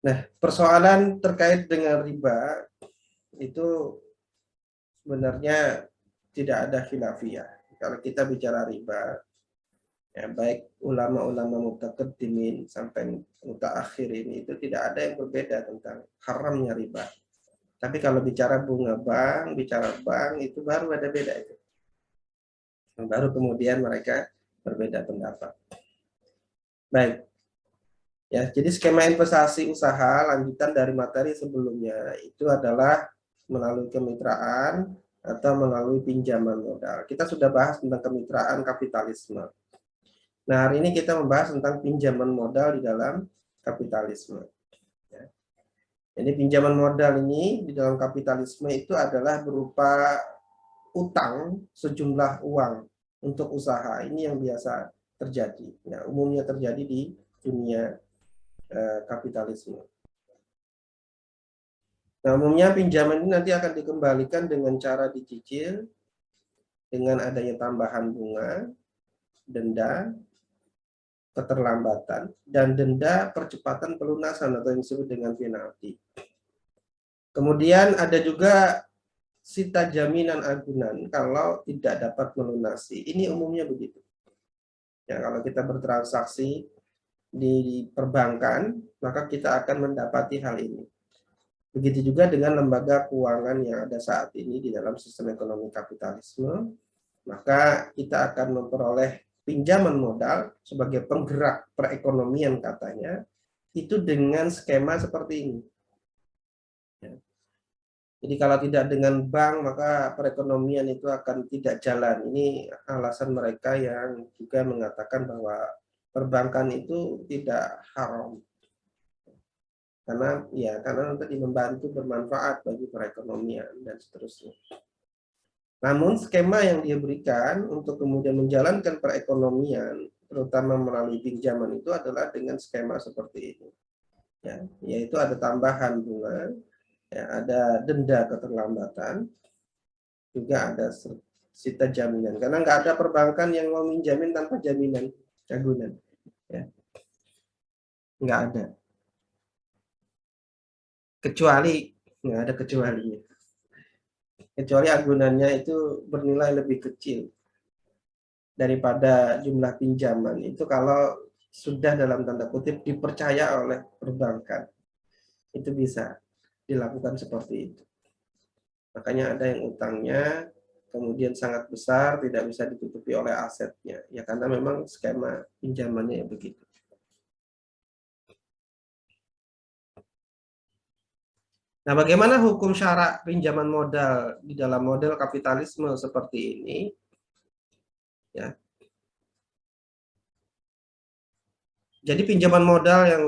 Nah, persoalan terkait dengan riba itu sebenarnya tidak ada khilafiyah. Kalau kita bicara riba, ya baik ulama-ulama mutaqaddimin sampai mutaakhirin itu tidak ada yang berbeda tentang haramnya riba. Tapi kalau bicara bunga bank, bicara bank itu baru ada beda itu. Baru kemudian mereka berbeda pendapat. Baik. Ya, jadi skema investasi usaha lanjutan dari materi sebelumnya itu adalah melalui kemitraan atau melalui pinjaman modal. Kita sudah bahas tentang kemitraan kapitalisme. Nah, hari ini kita membahas tentang pinjaman modal di dalam kapitalisme. Ya. Jadi pinjaman modal ini di dalam kapitalisme itu adalah berupa utang sejumlah uang untuk usaha. Ini yang biasa terjadi. Ya, umumnya terjadi di dunia kapitalisme. Nah, umumnya pinjaman ini nanti akan dikembalikan dengan cara dicicil, dengan adanya tambahan bunga, denda, keterlambatan, dan denda percepatan pelunasan atau yang disebut dengan penalti. Kemudian ada juga sita jaminan agunan kalau tidak dapat melunasi. Ini umumnya begitu. Ya, kalau kita bertransaksi di perbankan, maka kita akan mendapati hal ini. Begitu juga dengan lembaga keuangan yang ada saat ini di dalam sistem ekonomi kapitalisme, maka kita akan memperoleh pinjaman modal sebagai penggerak perekonomian katanya, itu dengan skema seperti ini. Jadi kalau tidak dengan bank, maka perekonomian itu akan tidak jalan. Ini alasan mereka yang juga mengatakan bahwa perbankan itu tidak haram. Karena nanti membantu bermanfaat bagi perekonomian dan seterusnya. Namun skema yang dia berikan untuk kemudian menjalankan perekonomian, terutama melalui pinjaman itu adalah dengan skema seperti ini. Ya, yaitu ada tambahan bunga, ya, ada denda keterlambatan, juga ada sita jaminan. Karena nggak ada perbankan yang mau minjamin tanpa jaminan agunan. Ya, nggak ada. Kecuali, nggak ada kecualinya. Kecuali agunannya itu bernilai lebih kecil daripada jumlah pinjaman. Itu kalau sudah dalam tanda kutip dipercaya oleh perbankan. Itu bisa dilakukan seperti itu. Makanya ada yang utangnya kemudian sangat besar, tidak bisa ditutupi oleh asetnya. Ya karena memang skema pinjamannya begitu. Nah, bagaimana hukum syarak pinjaman modal di dalam model kapitalisme seperti ini? Ya. Jadi pinjaman modal yang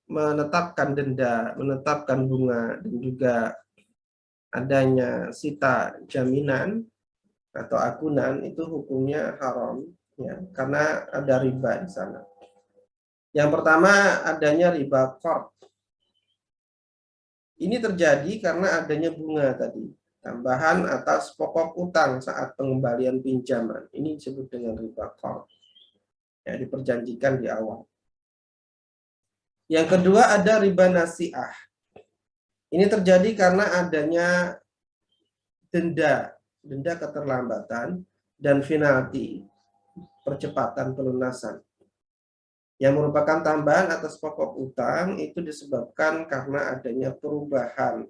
menetapkan denda, menetapkan bunga, dan juga adanya sita jaminan atau agunan itu hukumnya haram, ya, karena ada riba di sana. Yang pertama adanya riba qard. Ini terjadi karena adanya bunga tadi, tambahan atas pokok utang saat pengembalian pinjaman. Ini disebut dengan riba qard. Ya, diperjanjikan di awal. Yang kedua ada riba nasi'ah. Ini terjadi karena adanya denda keterlambatan dan penalti percepatan pelunasan yang merupakan tambahan atas pokok utang itu disebabkan karena adanya perubahan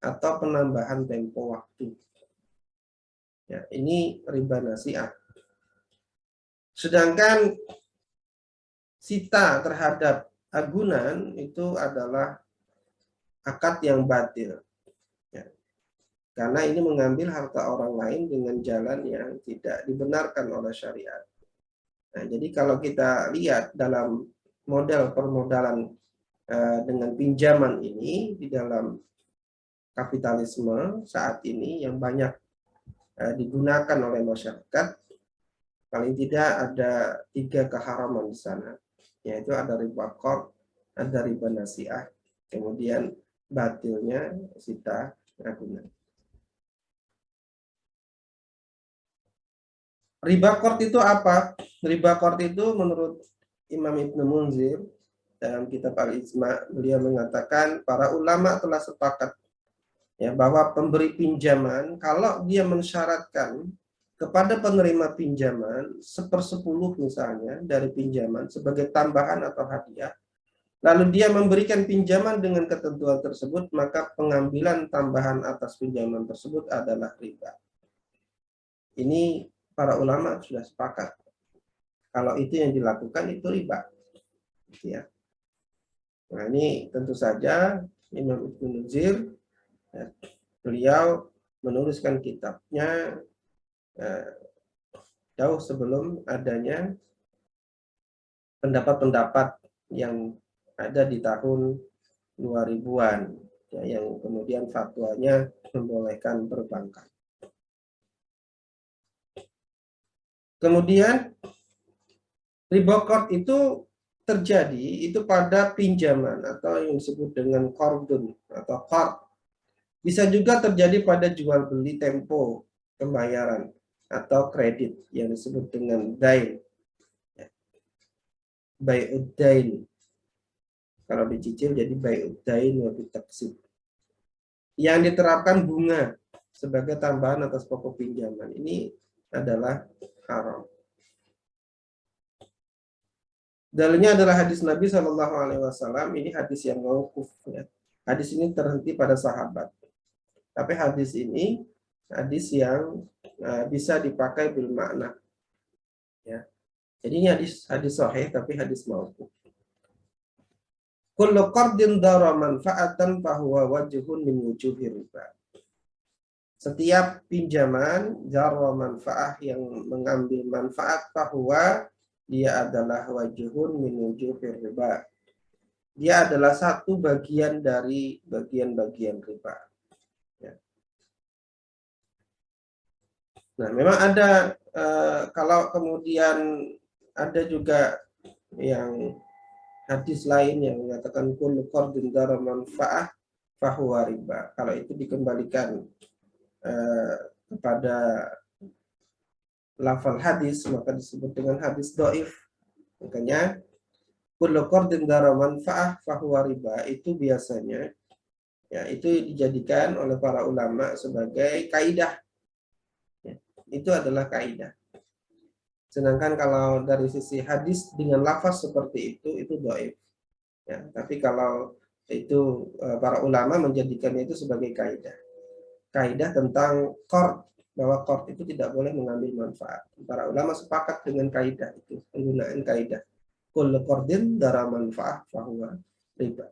atau penambahan tempo waktu. Ya, ini riba nasi'ah. Sedangkan sita terhadap agunan itu adalah akad yang batil. Ya. Karena ini mengambil harta orang lain dengan jalan yang tidak dibenarkan oleh syariat. Nah, jadi kalau kita lihat dalam model permodalan dengan pinjaman ini di dalam kapitalisme saat ini yang banyak digunakan oleh masyarakat, paling tidak ada 3 keharaman di sana, yaitu ada riba qard, ada riba nasi'ah, kemudian batilnya sita agunan. Riba qard itu apa? Riba qard itu menurut Imam Ibnu Munzir dalam kitab Al-Ijma, beliau mengatakan para ulama telah sepakat ya bahwa pemberi pinjaman kalau dia mensyaratkan kepada penerima pinjaman 1/10 misalnya dari pinjaman sebagai tambahan atau hadiah, lalu dia memberikan pinjaman dengan ketentuan tersebut, maka pengambilan tambahan atas pinjaman tersebut adalah riba. Ini para ulama sudah sepakat. Kalau itu yang dilakukan itu riba. Ya. Nah ini tentu saja Imam Ibnu Nuzir, ya, beliau menuliskan kitabnya jauh sebelum adanya pendapat-pendapat yang ada di tahun 2000-an, ya, yang kemudian fatwanya membolehkan perbankan. Kemudian riba qard itu terjadi itu pada pinjaman atau yang disebut dengan qardun atau qard. Bisa juga terjadi pada jual beli tempo pembayaran atau kredit yang disebut dengan dain. Bai'uddain. Kalau dicicil jadi bai'uddain wa bitaqsid. Yang diterapkan bunga sebagai tambahan atas pokok pinjaman. Ini adalah haram. Dalilnya adalah hadis Nabi Shallallahu Alaihi Wasallam. Ini hadis yang mauquf. Ya. Hadis ini terhenti pada sahabat. Tapi hadis ini hadis yang bisa dipakai bil makna. Ya. Jadi ini hadis sahih tapi hadis mauquf. Kullu qardin dara manfa'atan fahuwa wajhun min wujuhir riba. Setiap pinjaman dara manfaah yang mengambil manfaat fahuwa dia adalah wajhun min wujuhir riba. Dia adalah satu bagian dari bagian-bagian riba. Ya. Nah, memang ada kalau kemudian ada juga yang hadis lain yang mengatakan kullu qardin dara manfaah fahuwa riba. Kalau itu dikembalikan kepada lafal hadis maka disebut dengan hadis dhaif. Makanya kullu qardin dara manfaah fahuwa riba itu biasanya ya itu dijadikan oleh para ulama sebagai kaidah. Ya, itu adalah kaidah. Sedangkan kalau dari sisi hadis dengan lafaz seperti itu dhaif. Ya, tapi kalau itu para ulama menjadikannya itu sebagai kaidah. Kaidah tentang qard, bahwa qard itu tidak boleh mengambil manfaat. Para ulama sepakat dengan kaidah itu, penggunaan kaidah. Kullu qardin dara manfaah fahuwa riba.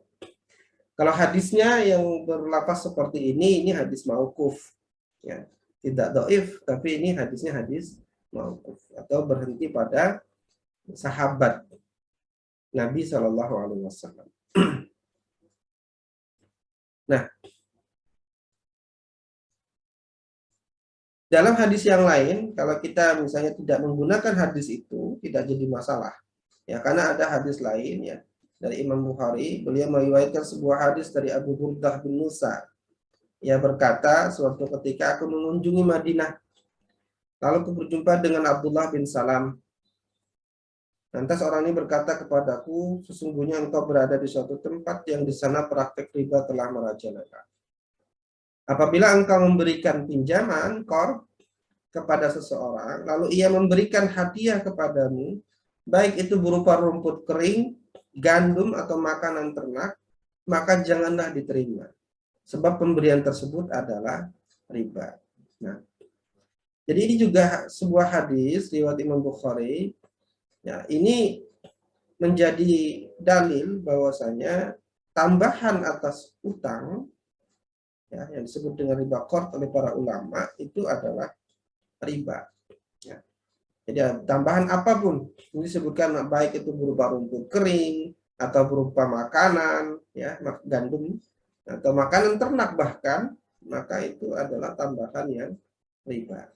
Kalau hadisnya yang berlapas seperti ini hadis mauquf. Ya, tidak dhaif, tapi ini hadisnya hadis mauquf atau berhenti pada sahabat Nabi Shallallahu Alaihi Wasallam. Nah, dalam hadis yang lain, kalau kita misalnya tidak menggunakan hadis itu, tidak jadi masalah. Ya, karena ada hadis lain ya dari Imam Bukhari, beliau meriwayatkan sebuah hadis dari Abu Burdah bin Musa. Ia berkata, suatu ketika aku mengunjungi Madinah, lalu aku berjumpa dengan Abdullah bin Salam. Lantas orang ini berkata kepadaku, sesungguhnya engkau berada di suatu tempat yang di sana praktek riba telah merajalela. Apabila engkau memberikan pinjaman qard kepada seseorang, lalu ia memberikan hadiah kepadamu, baik itu berupa rumput kering, gandum atau makanan ternak, maka janganlah diterima. Sebab pemberian tersebut adalah riba. Nah, jadi ini juga sebuah hadis riwayat Imam Bukhari. Ya, ini menjadi dalil bahwasanya tambahan atas utang ya, yang disebut dengan riba qard oleh para ulama itu adalah riba. Ya. Jadi tambahan apapun ini disebutkan baik itu berupa rumput kering atau berupa makanan, ya gandum atau makanan ternak bahkan, maka itu adalah tambahan yang riba.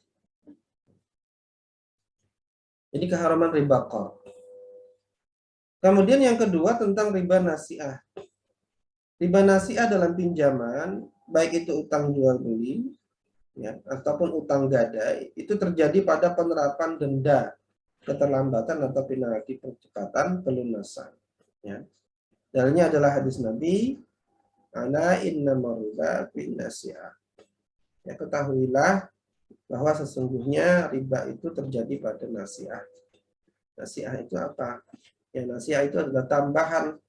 Jadi keharaman riba qard. Kemudian yang kedua tentang riba nasi'ah. Riba nasi'ah dalam pinjaman, baik itu utang jual beli, ya, ataupun utang gadai, itu terjadi pada penerapan denda, keterlambatan atau penalti percepatan pelunasan. Ya. Dalilnya adalah hadis Nabi, "Ala innamar riba bin nasi'ah." Ya, ketahuilah bahwa sesungguhnya riba itu terjadi pada nasi'ah. Nasi'ah itu apa? Ya, nasi'ah itu adalah tambahan,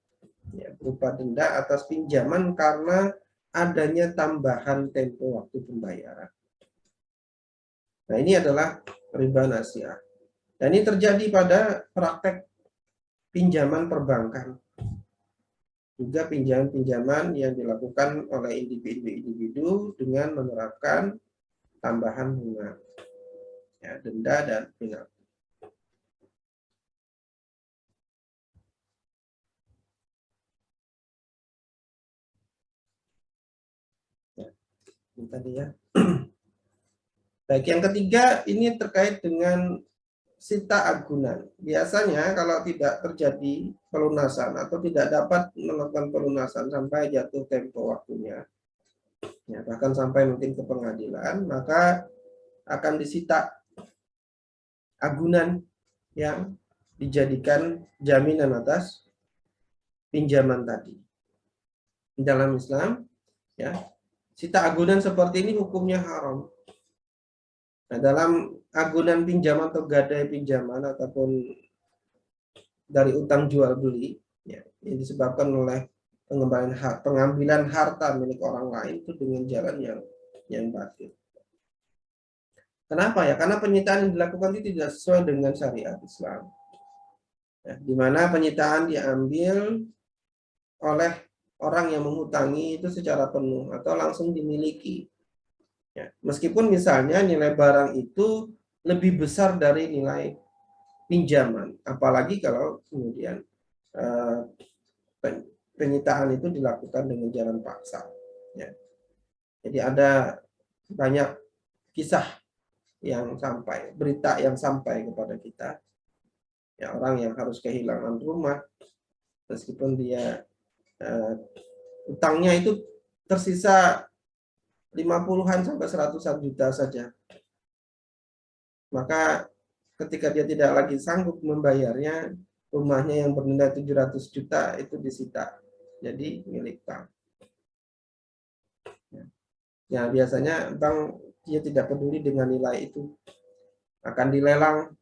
ya, berupa denda atas pinjaman karena adanya tambahan tempo waktu pembayaran. Nah, ini adalah riba nasi'ah. Dan ini terjadi pada praktek pinjaman perbankan. Juga pinjaman-pinjaman yang dilakukan oleh individu-individu dengan menerapkan tambahan bunga, ya, denda dan penalti. Ya, ini tadi ya. Baik, yang ketiga ini terkait dengan sita agunan. Biasanya kalau tidak terjadi pelunasan atau tidak dapat melakukan pelunasan sampai jatuh tempo waktunya, ya, bahkan sampai mungkin ke pengadilan, maka akan disita agunan yang dijadikan jaminan atas pinjaman tadi. Di dalam Islam, ya, sita agunan seperti ini hukumnya haram. Nah, dalam agunan pinjaman atau gadai pinjaman ataupun dari utang jual beli, ya, yang disebabkan oleh pengambilan harta milik orang lain itu dengan jalan yang batil. Kenapa ya? Karena penyitaan yang dilakukan itu tidak sesuai dengan syariat Islam. Ya, di mana penyitaan diambil oleh orang yang menghutangi itu secara penuh atau langsung dimiliki. Ya, meskipun misalnya nilai barang itu lebih besar dari nilai pinjaman, apalagi kalau kemudian penyitaan itu dilakukan dengan jalan paksa. Ya. Jadi ada banyak kisah yang sampai, berita yang sampai kepada kita, ya, orang yang harus kehilangan rumah meskipun dia utangnya itu tersisa 50-an sampai 100-an juta saja. Maka ketika dia tidak lagi sanggup membayarnya, rumahnya yang bernilai 700 juta itu disita jadi milik bank. Ya, biasanya bank dia tidak peduli dengan nilai itu, akan dilelang,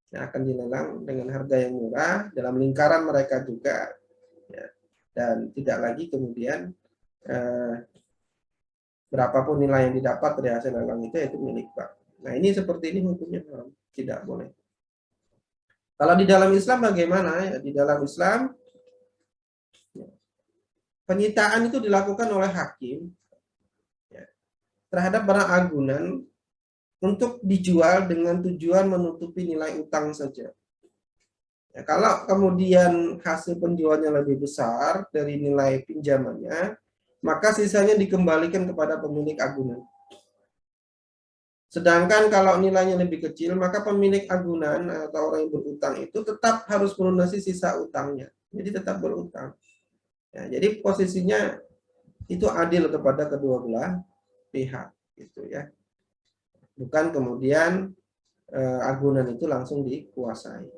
ya, akan dilelang dengan harga yang murah dalam lingkaran mereka juga, ya, dan tidak lagi kemudian berapapun nilai yang didapat dari hasil lelang itu milik bank. Nah, ini seperti ini hukumnya tidak boleh. Kalau di dalam Islam bagaimana? Ya, di dalam Islam penyitaan itu dilakukan oleh hakim, ya, terhadap barang agunan untuk dijual dengan tujuan menutupi nilai utang saja. Ya, kalau kemudian hasil penjualnya lebih besar dari nilai pinjamannya, maka sisanya dikembalikan kepada pemilik agunan. Sedangkan kalau nilainya lebih kecil, maka pemilik agunan atau orang yang berutang itu tetap harus melunasi sisa utangnya. Jadi tetap berutang. Ya, jadi posisinya itu adil kepada kedua belah pihak, gitu ya. Bukan kemudian agunan itu langsung dikuasai.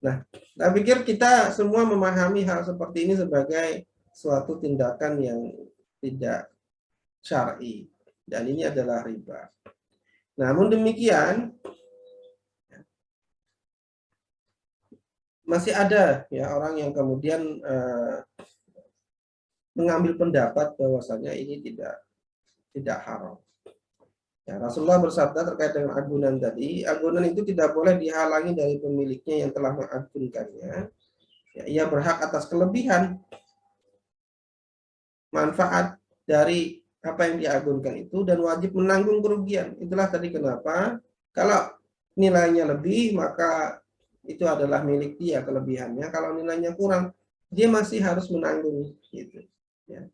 Nah, saya pikir kita semua memahami hal seperti ini sebagai suatu tindakan yang tidak syar'i, dan ini adalah riba. Namun demikian, masih ada ya orang yang kemudian mengambil pendapat bahwasanya ini tidak haram. Ya, Rasulullah bersabda terkait dengan agunan tadi, agunan itu tidak boleh dihalangi dari pemiliknya yang telah mengagunkannya. Ya, ia berhak atas kelebihan manfaat dari apa yang diagunkan itu dan wajib menanggung kerugian. Itulah tadi kenapa kalau nilainya lebih maka itu adalah milik dia kelebihannya. Kalau nilainya kurang, dia masih harus menanggung gitu. Ya.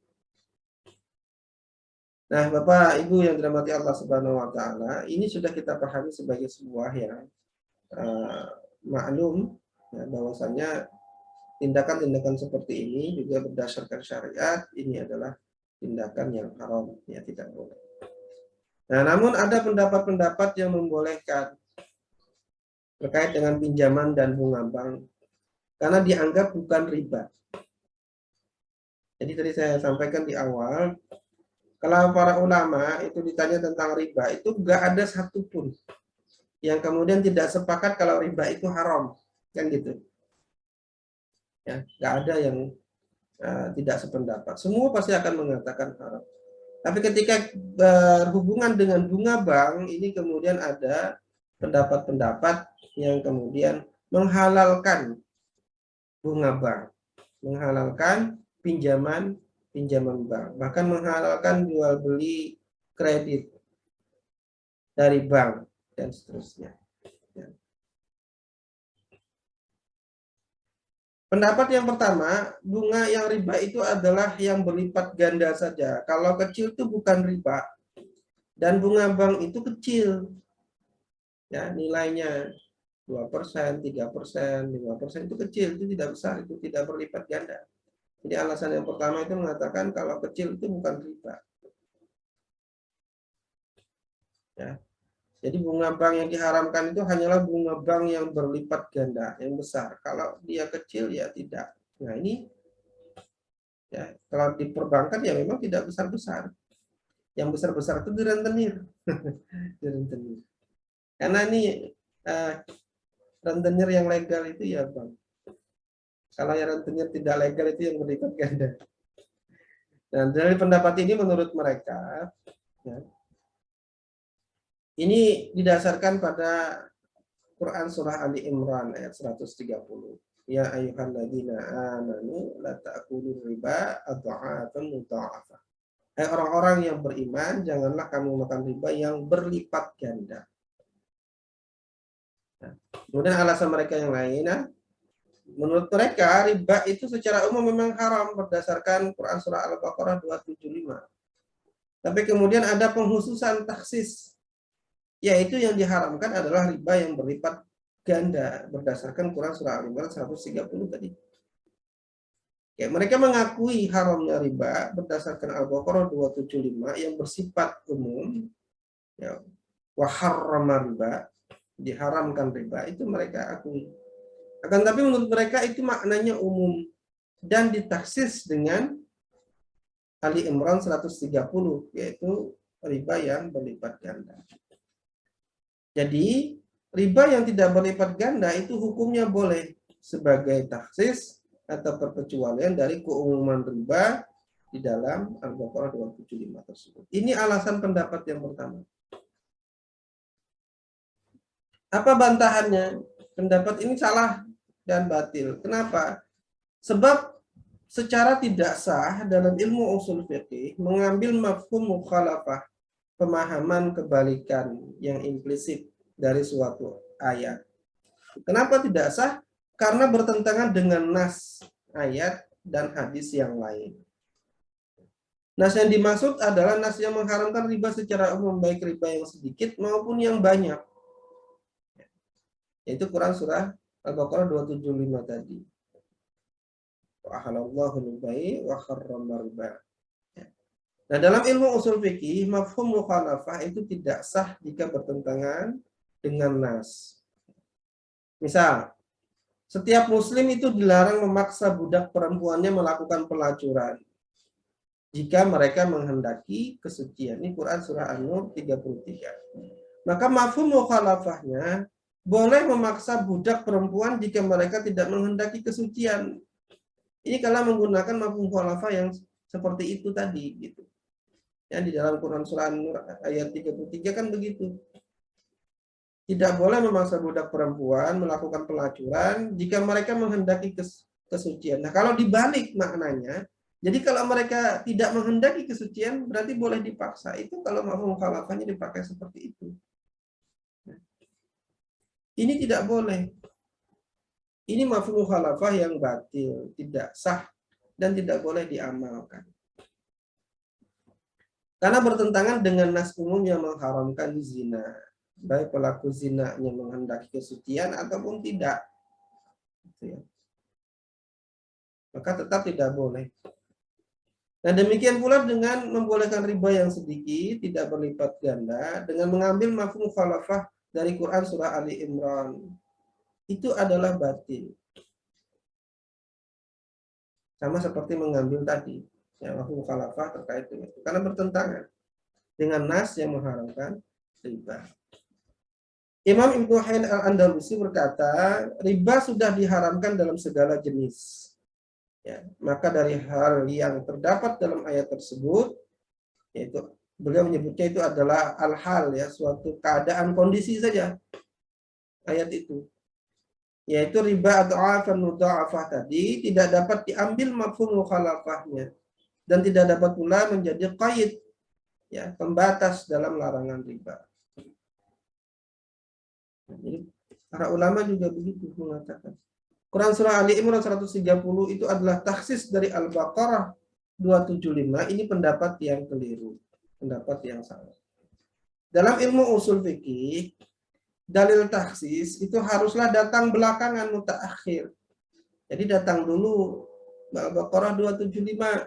Nah, Bapak Ibu yang dirahmati Allah Subhanahu wa taala, ini sudah kita pahami sebagai sebuah yang maklum, ya, bahwasanya tindakan-tindakan seperti ini juga berdasarkan syariat, ini adalah tindakan yang haram, ya, tidak boleh. Nah, namun ada pendapat-pendapat yang membolehkan terkait dengan pinjaman dan bunga bank karena dianggap bukan riba. Jadi tadi saya sampaikan di awal, kalau para ulama itu ditanya tentang riba, itu nggak ada satupun yang kemudian tidak sepakat kalau riba itu haram, kan gitu. Ya, nggak ada yang tidak sependapat. Semua pasti akan mengatakan haram. Tapi ketika berhubungan dengan bunga bank, ini kemudian ada pendapat-pendapat yang kemudian menghalalkan bunga bank, menghalalkan pinjaman bank, bahkan menghalalkan jual beli kredit dari bank dan seterusnya. Pendapat yang pertama, bunga yang riba itu adalah yang berlipat ganda saja. Kalau kecil itu bukan riba. Dan bunga bank itu kecil. Ya, nilainya 2%, 3%, 5% itu kecil, itu tidak besar, itu tidak berlipat ganda. Jadi alasan yang pertama itu mengatakan kalau kecil itu bukan riba. Ya. Jadi bunga bank yang diharamkan itu hanyalah bunga bank yang berlipat ganda, yang besar. Kalau dia kecil ya tidak. Nah ini ya kalau di perbankan ya memang tidak besar-besar. Yang besar-besar itu di rentenir. Di rentenir. Karena ini rentenir yang legal itu ya bank. Kalau yang rentenir tidak legal itu yang berlipat ganda. Dan dari pendapat ini menurut mereka ya, ini didasarkan pada Quran surah Ali Imran ayat 130. Ya ayyuhalladzina amanu la ta'kulu riba adha'afan mudha'afah. Hai orang-orang yang beriman, janganlah kamu makan riba yang berlipat ganda. Nah, kemudian alasan mereka yang lain, menurut mereka riba itu secara umum memang haram berdasarkan Quran surah Al-Baqarah 275. Tapi kemudian ada penghususan taksis, yaitu yang diharamkan adalah riba yang berlipat ganda berdasarkan Quran surah Al-Imran 130 tadi. Ya, mereka mengakui haramnya riba berdasarkan Al-Baqarah 275 yang bersifat umum. Ya, wa harrama riba, diharamkan riba, itu mereka akui. Akan tapi menurut mereka itu maknanya umum dan ditaksis dengan Ali Imran 130, yaitu riba yang berlipat ganda. Jadi riba yang tidak berlipat ganda itu hukumnya boleh sebagai taksis atau perkecualian dari keumuman riba di dalam Al-Baqarah 275 tersebut. Ini alasan pendapat yang pertama. Apa bantahannya? Pendapat ini salah dan batil. Kenapa? Sebab secara tidak sah dalam ilmu usul fiqih mengambil mafhum mukhalafah, pemahaman kebalikan yang implisit dari suatu ayat. Kenapa tidak sah? Karena bertentangan dengan nas ayat dan hadis yang lain. Nas yang dimaksud adalah nas yang mengharamkan riba secara umum, baik riba yang sedikit maupun yang banyak. Yaitu Quran surah Al-Baqarah 275 tadi. Wa ahallallahu al-bai' wa harrama riba. Nah, dalam ilmu usul fikih, mafhum mukhalafah itu tidak sah jika bertentangan dengan nas. Misal, setiap muslim itu dilarang memaksa budak perempuannya melakukan pelacuran jika mereka menghendaki kesucian. Ini Quran surah An-Nur 33. Maka mafhum mukhalafahnya boleh memaksa budak perempuan jika mereka tidak menghendaki kesucian. Ini kalau menggunakan mafhum mukhalafah yang seperti itu tadi gitu. Ya, di dalam Quran surah An-Nur ayat 33 kan begitu. Tidak boleh memaksa budak perempuan melakukan pelacuran jika mereka menghendaki kesucian. Nah, kalau dibalik maknanya, jadi kalau mereka tidak menghendaki kesucian, berarti boleh dipaksa. Itu kalau mafhum mukhalafahnya dipakai seperti itu. Ini tidak boleh. Ini mafhum mukhalafah yang batil, tidak sah, dan tidak boleh diamalkan. Karena bertentangan dengan nas umum yang mengharamkan zina. Baik pelaku zinanya menghendaki kesucian ataupun tidak. Maka tetap tidak boleh. Nah, demikian pula dengan membolehkan riba yang sedikit, tidak berlipat ganda, dengan mengambil mafhum mukhalafah dari Quran surah Ali Imran. Itu adalah batil. Sama seperti mengambil tadi, ya, mafhum mukhalafah terkait dengan itu. Karena bertentangan dengan nas yang mengharamkan riba. Imam Ibnu Hain al-Andalusi berkata, riba sudah diharamkan dalam segala jenis. Ya, maka dari hal yang terdapat dalam ayat tersebut, yaitu beliau menyebutnya itu adalah al-hal, ya, suatu keadaan kondisi saja ayat itu, yaitu riba atau afan mudha'afah tadi tidak dapat diambil mafhum mukhalafahnya dan tidak dapat pula menjadi qaid, ya, pembatas dalam larangan riba. Jadi para ulama juga begitu mengatakan. Quran surah Ali Imran 130 itu adalah taksis dari Al-Baqarah 275. Ini pendapat yang keliru, pendapat yang salah. Dalam ilmu usul fikih, dalil taksis itu haruslah datang belakangan, mutaakhir. Jadi datang dulu Al-Baqarah 275.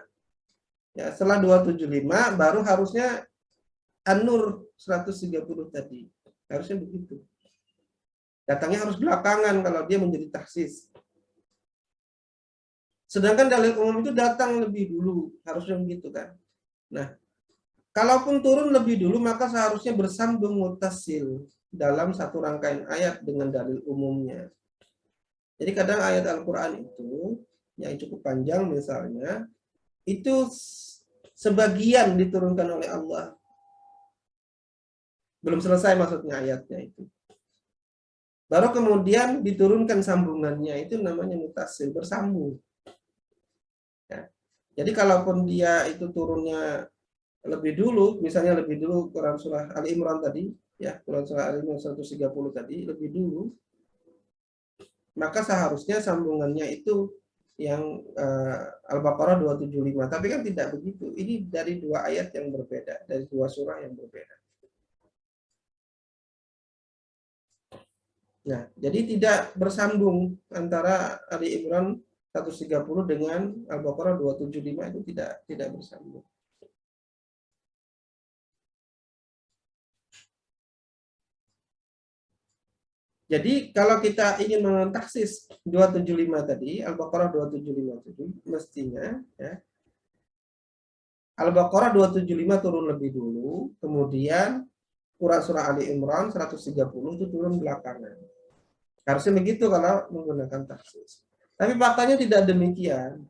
Ya, setelah 275 baru harusnya An-Nur 130 tadi. Harusnya begitu. Datangnya harus belakangan kalau dia menjadi taksis. Sedangkan dalil umum itu datang lebih dulu, harusnya begitu kan. Nah, kalaupun turun lebih dulu maka seharusnya bersambung muttasil dalam satu rangkaian ayat dengan dalil umumnya. Jadi kadang ayat Al-Qur'an itu yang cukup panjang misalnya itu sebagian diturunkan oleh Allah. Belum selesai maksudnya ayatnya itu. Baru kemudian diturunkan sambungannya, itu namanya muttasil, bersambung. Ya. Jadi kalaupun dia itu turunnya lebih dulu, misalnya lebih dulu Quran surah Ali Imran tadi, ya, Quran surah Ali Imran 130 tadi, lebih dulu, maka seharusnya sambungannya itu yang Al-Baqarah 275. Tapi kan tidak begitu. Ini dari dua ayat yang berbeda, dari dua surah yang berbeda. Nah, jadi tidak bersambung antara Ali Imran 130 dengan Al-Baqarah 275, itu tidak bersambung. Jadi kalau kita ingin mentaksis 275 tadi, Al-Baqarah 275 tadi, mestinya, ya, Al-Baqarah 275 turun lebih dulu, kemudian Quran surah Ali Imran 130 itu turun belakangan. Harusnya begitu kalau menggunakan taksis. Tapi faktanya tidak demikian.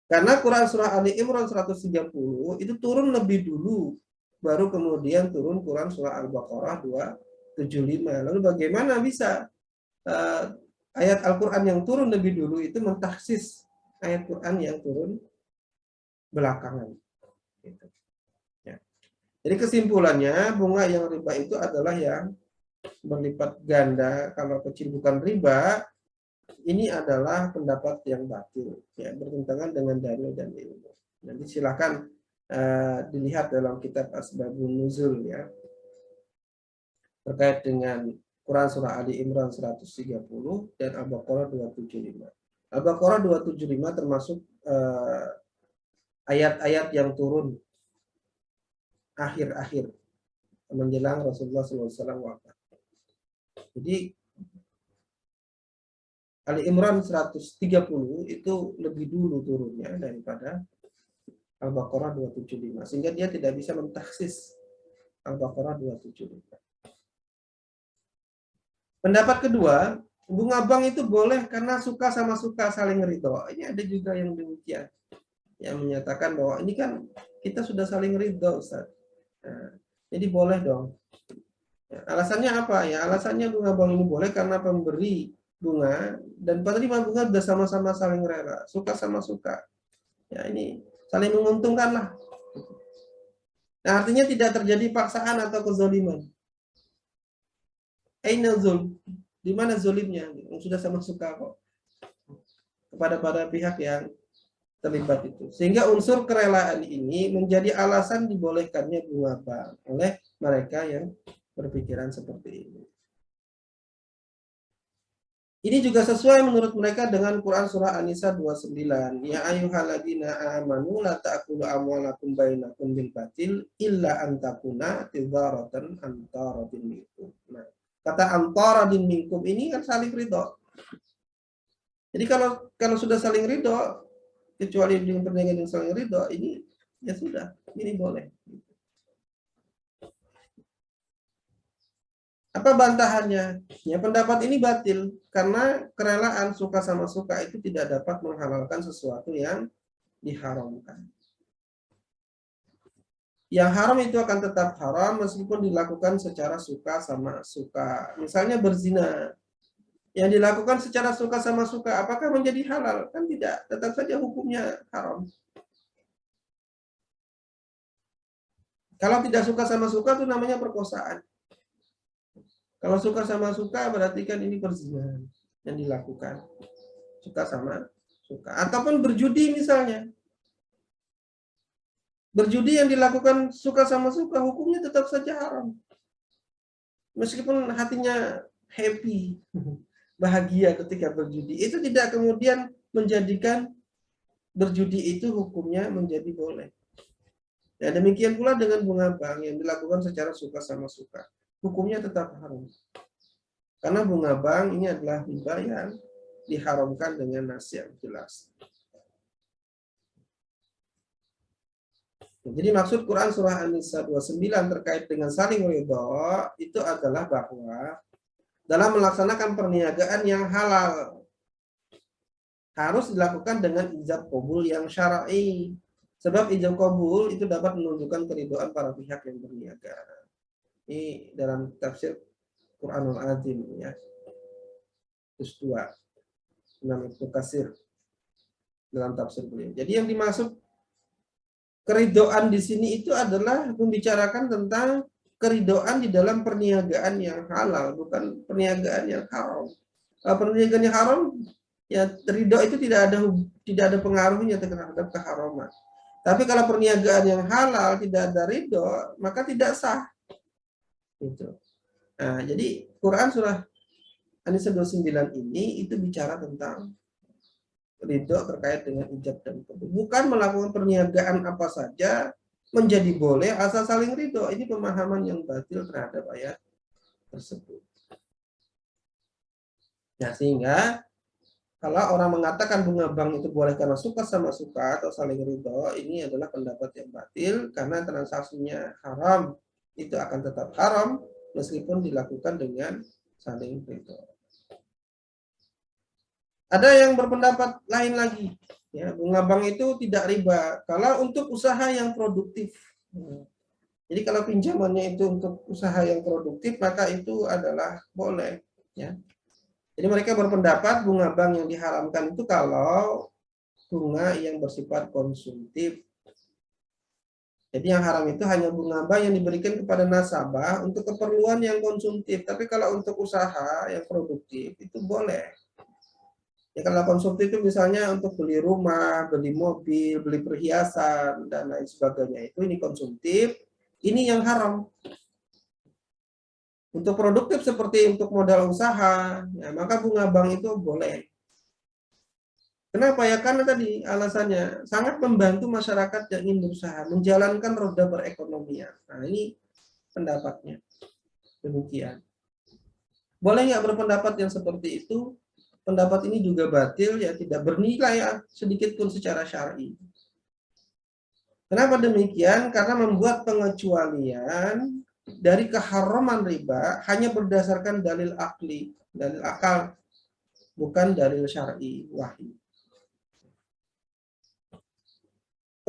Karena Quran surah Ali Imran 130 itu turun lebih dulu, baru kemudian turun Quran surah Al-Baqarah 275. Lalu bagaimana bisa ayat Al-Quran yang turun lebih dulu itu mentaksis ayat Quran yang turun belakangan? Gitu. Ya. Jadi kesimpulannya, bunga yang riba itu adalah yang berlipat ganda. Kalau kecil bukan riba, ini adalah pendapat yang batil, ya, bertentangan dengan dalil dan ilmu. Nanti silakan dilihat dalam kitab Asbabun Nuzul, ya, terkait dengan Quran surah Ali Imran 130 dan Al-Baqarah 275. Al-Baqarah 275 termasuk ayat-ayat yang turun akhir-akhir menjelang Rasulullah SAW wafat. Jadi Ali Imran 130 itu lebih dulu turunnya daripada Al-Baqarah 275, sehingga dia tidak bisa mentaksis Al-Baqarah 275. Pendapat kedua, bunga bank itu boleh karena suka sama suka saling ridho. Ini ada juga yang demikian, yang menyatakan bahwa ini kan kita sudah saling ridho, Ustaz. Nah, jadi boleh dong. Ya, alasannya apa? Ya, alasannya bunga bank ini boleh karena pemberi bunga dan penerima bunga sudah sama-sama saling rela, suka sama suka. Ya, ini saling menguntungkan lah. Nah, artinya tidak terjadi paksaan atau kezoliman. Aina zulm, di mana zolimnya? Sudah sama suka kok kepada para pihak yang terlibat itu. Sehingga unsur kerelaan ini menjadi alasan dibolehkannya bunga bank oleh mereka yang berpikiran seperti ini. Ini juga sesuai menurut mereka dengan Quran surah An-Nisa 29. Ya ayyuhalladzina amanu la ta'kulu amwalakum bainakum bil batil illa an takuna tijaratan an taradin minkum. Nah, kata antara din minkum ini kan saling ridho. Jadi kalau sudah saling ridho, kecuali dengan perniagaan yang saling ridho, ini ya sudah, ini boleh. Apa bantahannya? Ya, pendapat ini batil karena kerelaan suka sama suka itu tidak dapat menghalalkan sesuatu yang diharamkan. Yang haram itu akan tetap haram meskipun dilakukan secara suka sama suka. Misalnya berzina, yang dilakukan secara suka sama suka, apakah menjadi halal? Kan tidak, tetap saja hukumnya haram. Kalau tidak suka sama suka itu namanya perkosaan. Kalau suka sama suka berarti kan ini perzinahan yang dilakukan. Suka sama suka. Ataupun berjudi misalnya. Berjudi yang dilakukan suka sama suka, hukumnya tetap saja haram. Meskipun hatinya happy, bahagia ketika berjudi, itu tidak kemudian menjadikan berjudi itu hukumnya menjadi boleh. Ya, demikian pula dengan bunga bank yang dilakukan secara suka sama suka, hukumnya tetap haram. Karena bunga bank ini adalah riba yang diharamkan dengan nas yang jelas. Jadi maksud Quran surah An-Nisa 29 terkait dengan saling ridho itu adalah bahwa dalam melaksanakan perniagaan yang halal harus dilakukan dengan ijab qabul yang syar'i. Sebab ijab qabul itu dapat menunjukkan keridhaan para pihak yang berniaga. Ini dalam tafsir Quranul Azim ya. Terus 2. Imam Ibnu Katsir dalam tafsir beliau. Jadi yang dimaksud keridhaan di sini itu adalah membicarakan tentang keridhaan di dalam perniagaan yang halal, bukan perniagaan yang haram. Perniagaan yang haram, ya ridho itu tidak ada pengaruhnya terhadap keharaman. Tapi kalau perniagaan yang halal tidak ada ridho, maka tidak sah. Gitu. Nah, jadi Quran surah An-Nisa 29 ini itu bicara tentang ridho terkait dengan ijab dan qabul. Bukan melakukan perniagaan apa saja menjadi boleh asal saling ridho. Ini pemahaman yang batil terhadap ayat tersebut. Nah, sehingga kalau orang mengatakan bunga bank itu boleh karena suka sama suka atau saling ridho, ini adalah pendapat yang batil karena transaksinya haram. Itu akan tetap haram meskipun dilakukan dengan saling ridho. Ada yang berpendapat lain lagi, ya, bunga bank itu tidak riba kalau untuk usaha yang produktif. Jadi kalau pinjamannya itu untuk usaha yang produktif maka itu adalah boleh. Ya. Jadi mereka berpendapat bunga bank yang diharamkan itu kalau bunga yang bersifat konsumtif. Jadi yang haram itu hanya bunga bank yang diberikan kepada nasabah untuk keperluan yang konsumtif. Tapi kalau untuk usaha yang produktif itu boleh. Ya, kalau konsumtif itu misalnya untuk beli rumah, beli mobil, beli perhiasan, dan lain sebagainya. Itu ini konsumtif, ini yang haram. Untuk produktif seperti untuk modal usaha, ya, maka bunga bank itu boleh. Kenapa ya? Karena tadi alasannya sangat membantu masyarakat yang ingin berusaha, menjalankan roda perekonomian. Nah, ini pendapatnya. Demikian. Boleh nggak berpendapat yang seperti itu? Pendapat ini juga batil, ya tidak bernilai sedikit pun secara syar'i. Kenapa demikian? Karena membuat pengecualian dari keharaman riba hanya berdasarkan dalil akli, dalil akal, bukan dalil syar'i wahyu.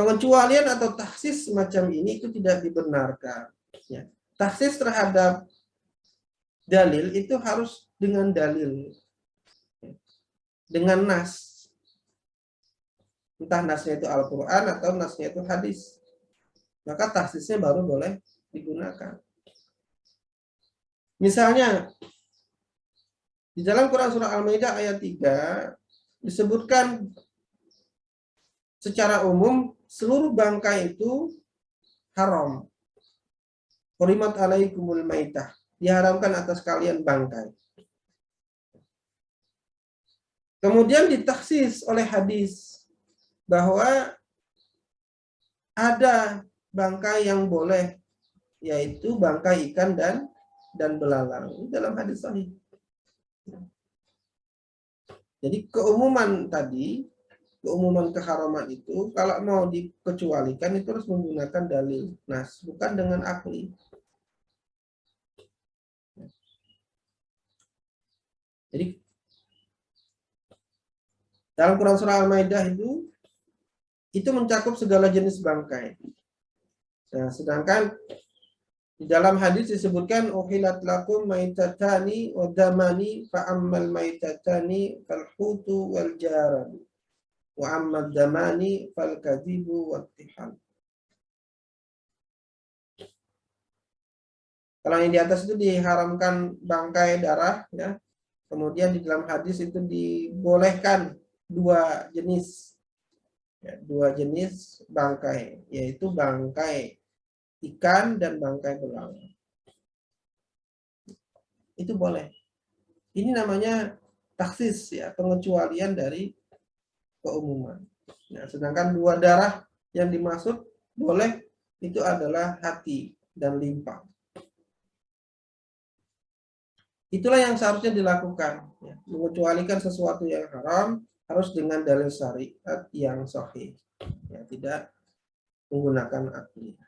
Pengecualian atau taksis semacam ini itu tidak dibenarkan. Ya. Taksis terhadap dalil itu harus dengan dalil. Dengan nas. Entah nasnya itu Al-Quran atau nasnya itu hadis. Maka taksisnya baru boleh digunakan. Misalnya, di dalam Quran surah Al-Maidah ayat 3, disebutkan secara umum seluruh bangkai itu haram. Hurimat alaikumul maitah. Diharamkan atas kalian bangkai. Kemudian ditaksis oleh hadis bahwa ada bangkai yang boleh, yaitu bangkai ikan dan belalang. Dalam hadis sahih. Jadi keumuman tadi keumuman keharaman itu kalau mau dikecualikan itu harus menggunakan dalil nas, bukan dengan akli. Jadi dalam Quran surah Al-Maidah itu mencakup segala jenis bangkai. Nah, sedangkan di dalam hadis disebutkan uhilat lakum maitatani wa damani fa ammal maitatani fal hutu wal jarad wa ammal damani fal kadhibu wat tihal. Kalau yang di atas itu diharamkan bangkai darah, ya. Kemudian di dalam hadis itu dibolehkan dua jenis, ya, dua jenis bangkai, yaitu bangkai ikan dan bangkai belang. Itu boleh. Ini namanya taksis, ya, pengecualian dari keumuman. Nah, sedangkan dua darah yang dimaksud boleh itu adalah hati dan limpa. Itulah yang seharusnya dilakukan, ya. Mengecualikan sesuatu yang haram harus dengan dalil syariat yang sahih, ya, tidak menggunakan akli.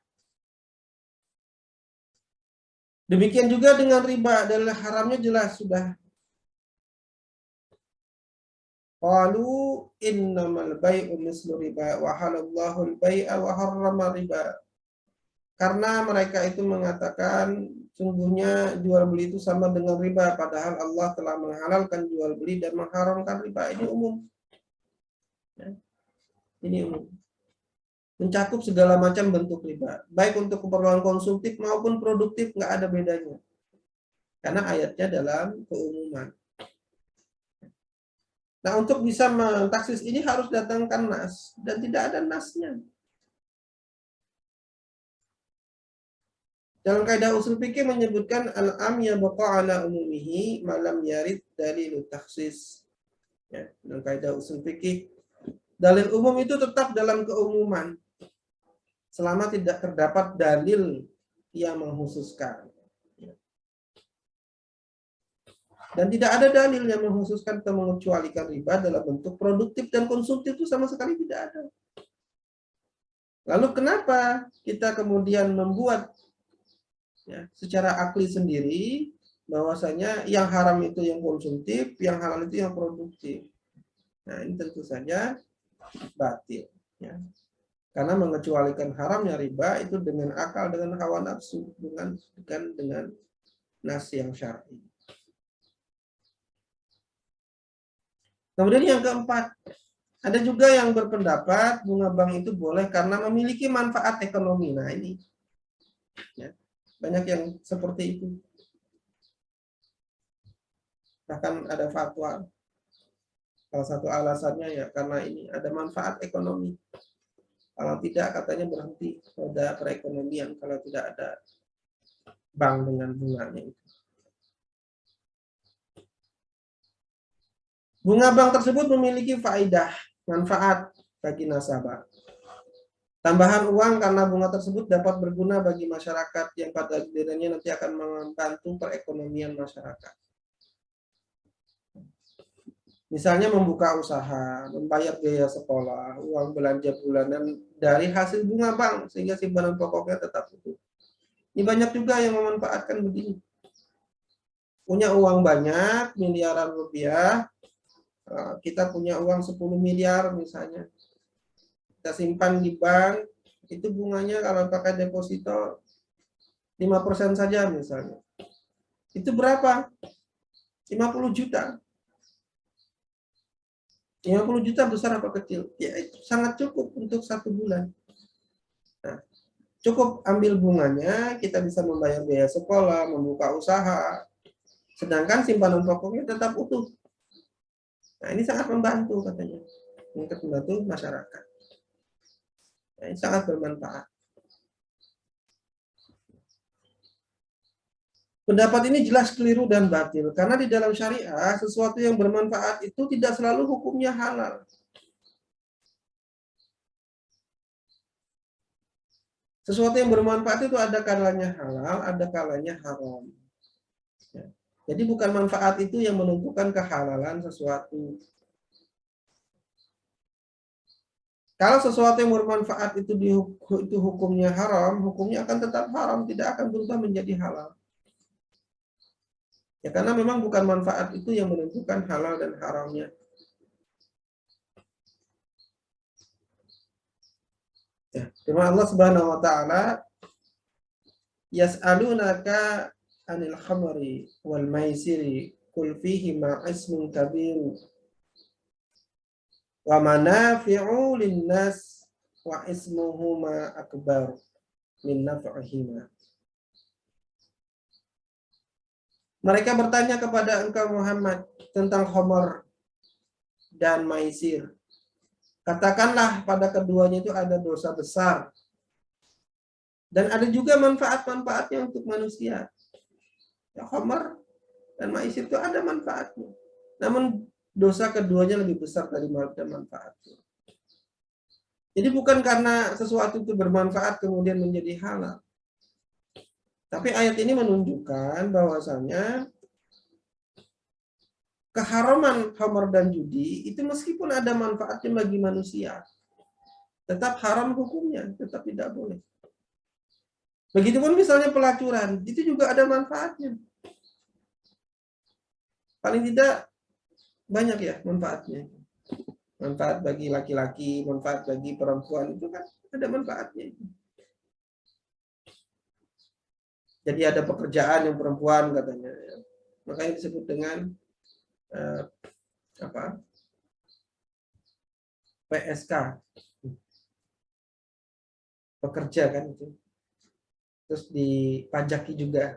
Demikian juga dengan riba, dalil haramnya jelas sudah. Qalu innamal bai'u mislu riba wa halallahu al-bai'a wa harrama riba. Karena mereka itu mengatakan sungguhnya jual beli itu sama dengan riba, padahal Allah telah menghalalkan jual beli dan mengharamkan riba. Ini umum. Ya. Ini umum. Mencakup segala macam bentuk riba, baik untuk keperluan konsumtif maupun produktif, nggak ada bedanya. Karena ayatnya dalam keumuman. Nah, untuk bisa mentaksis ini harus datangkan nas, dan tidak ada nasnya. Dalam kaidah usul fikih menyebutkan al-am yabqa ala umumihi malam yarid dalil taksis. Ya, dalam kaidah usul fikih, dalil umum itu tetap dalam keumuman selama tidak terdapat dalil yang mengkhususkan. Dan tidak ada dalil yang mengkhususkan atau mengecualikan riba dalam bentuk produktif dan konsumtif itu sama sekali tidak ada. Lalu kenapa kita kemudian membuat, ya, secara akli sendiri bahwasanya yang haram itu yang konsumtif, yang halal itu yang produktif? Nah, ini tentu saja batil, ya. Karena mengecualikan haramnya riba itu dengan akal, dengan hawa nafsu, bukan dengan nas yang syar'i. Kemudian yang keempat, ada juga yang berpendapat bunga bank itu boleh karena memiliki manfaat ekonomi. Nah, ini, ya, banyak yang seperti itu. Bahkan ada fatwa, salah satu alasannya ya karena ini ada manfaat ekonomi. Kalau tidak, katanya berhenti roda perekonomian kalau tidak ada bank dengan bunganya itu. Bunga bank tersebut memiliki faedah, manfaat bagi nasabah. Tambahan uang karena bunga tersebut dapat berguna bagi masyarakat yang pada gilirannya nanti akan membantu perekonomian masyarakat. Misalnya membuka usaha, membayar biaya sekolah, uang belanja bulanan dari hasil bunga bank sehingga simpanan pokoknya tetap utuh. Ini banyak juga yang memanfaatkan begini. Punya uang banyak, miliaran rupiah, kita punya uang 10 miliar misalnya. Kita simpan di bank, itu bunganya kalau pakai deposito 5% saja misalnya. Itu berapa? 50 juta. 50 juta besar apa kecil? Ya, itu sangat cukup untuk 1 bulan. Nah, cukup ambil bunganya, kita bisa membayar biaya sekolah, membuka usaha, sedangkan simpanan pokoknya tetap utuh. Nah, ini sangat membantu katanya, untuk membantu masyarakat. Nah, ini sangat bermanfaat. Pendapat ini jelas keliru dan batil, karena di dalam syariah sesuatu yang bermanfaat itu tidak selalu hukumnya halal. Sesuatu yang bermanfaat itu ada kalanya halal, ada kalanya haram. Ya. Jadi bukan manfaat itu yang menentukan kehalalan sesuatu. Kalau sesuatu yang bermanfaat itu hukumnya haram, hukumnya akan tetap haram, tidak akan berubah menjadi halal. Ya karena memang bukan manfaat itu yang menentukan halal dan haramnya. Ya, firman Allah Subhanahu wa taala, yas'alunaka 'anil khamri wal maisiri qul fihima ismun kabir wa manafi'u lin-nas wa ismuhuma akbar min naf'ihima. Mereka bertanya kepada engkau Muhammad tentang khamar dan maisir. Katakanlah pada keduanya itu ada dosa besar dan ada juga manfaat-manfaatnya untuk manusia. Ya, khamar dan maisir itu ada manfaatnya. Namun dosa keduanya lebih besar dari manfaatnya. Jadi bukan karena sesuatu itu bermanfaat kemudian menjadi halal. Tapi ayat ini menunjukkan bahwasanya keharaman khamar dan judi itu meskipun ada manfaatnya bagi manusia, tetap haram hukumnya, tetap tidak boleh. Begitupun misalnya pelacuran, itu juga ada manfaatnya. Paling tidak banyak ya manfaatnya. Manfaat bagi laki-laki, manfaat bagi perempuan, itu kan ada manfaatnya. Jadi ada pekerjaan yang perempuan katanya, makanya disebut dengan PSK, pekerja kan itu. Terus dipajaki juga.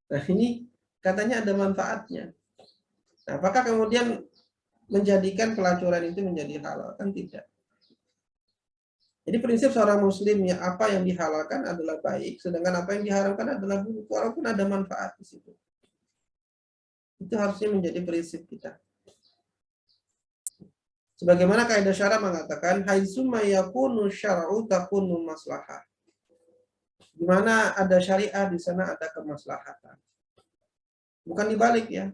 Nah ini katanya ada manfaatnya. Nah, apakah kemudian menjadikan pelacuran itu menjadi halal? Kan tidak. Jadi prinsip seorang muslim ya, apa yang dihalalkan adalah baik, sedangkan apa yang diharamkan adalah buruk, walaupun ada manfaat di situ. Itu harusnya menjadi prinsip kita. Sebagaimana kaidah syara mengatakan, haitsumma yakunu syar'u takunu maslahah. Di mana ada syariat, di sana ada kemaslahatan. Bukan dibalik ya.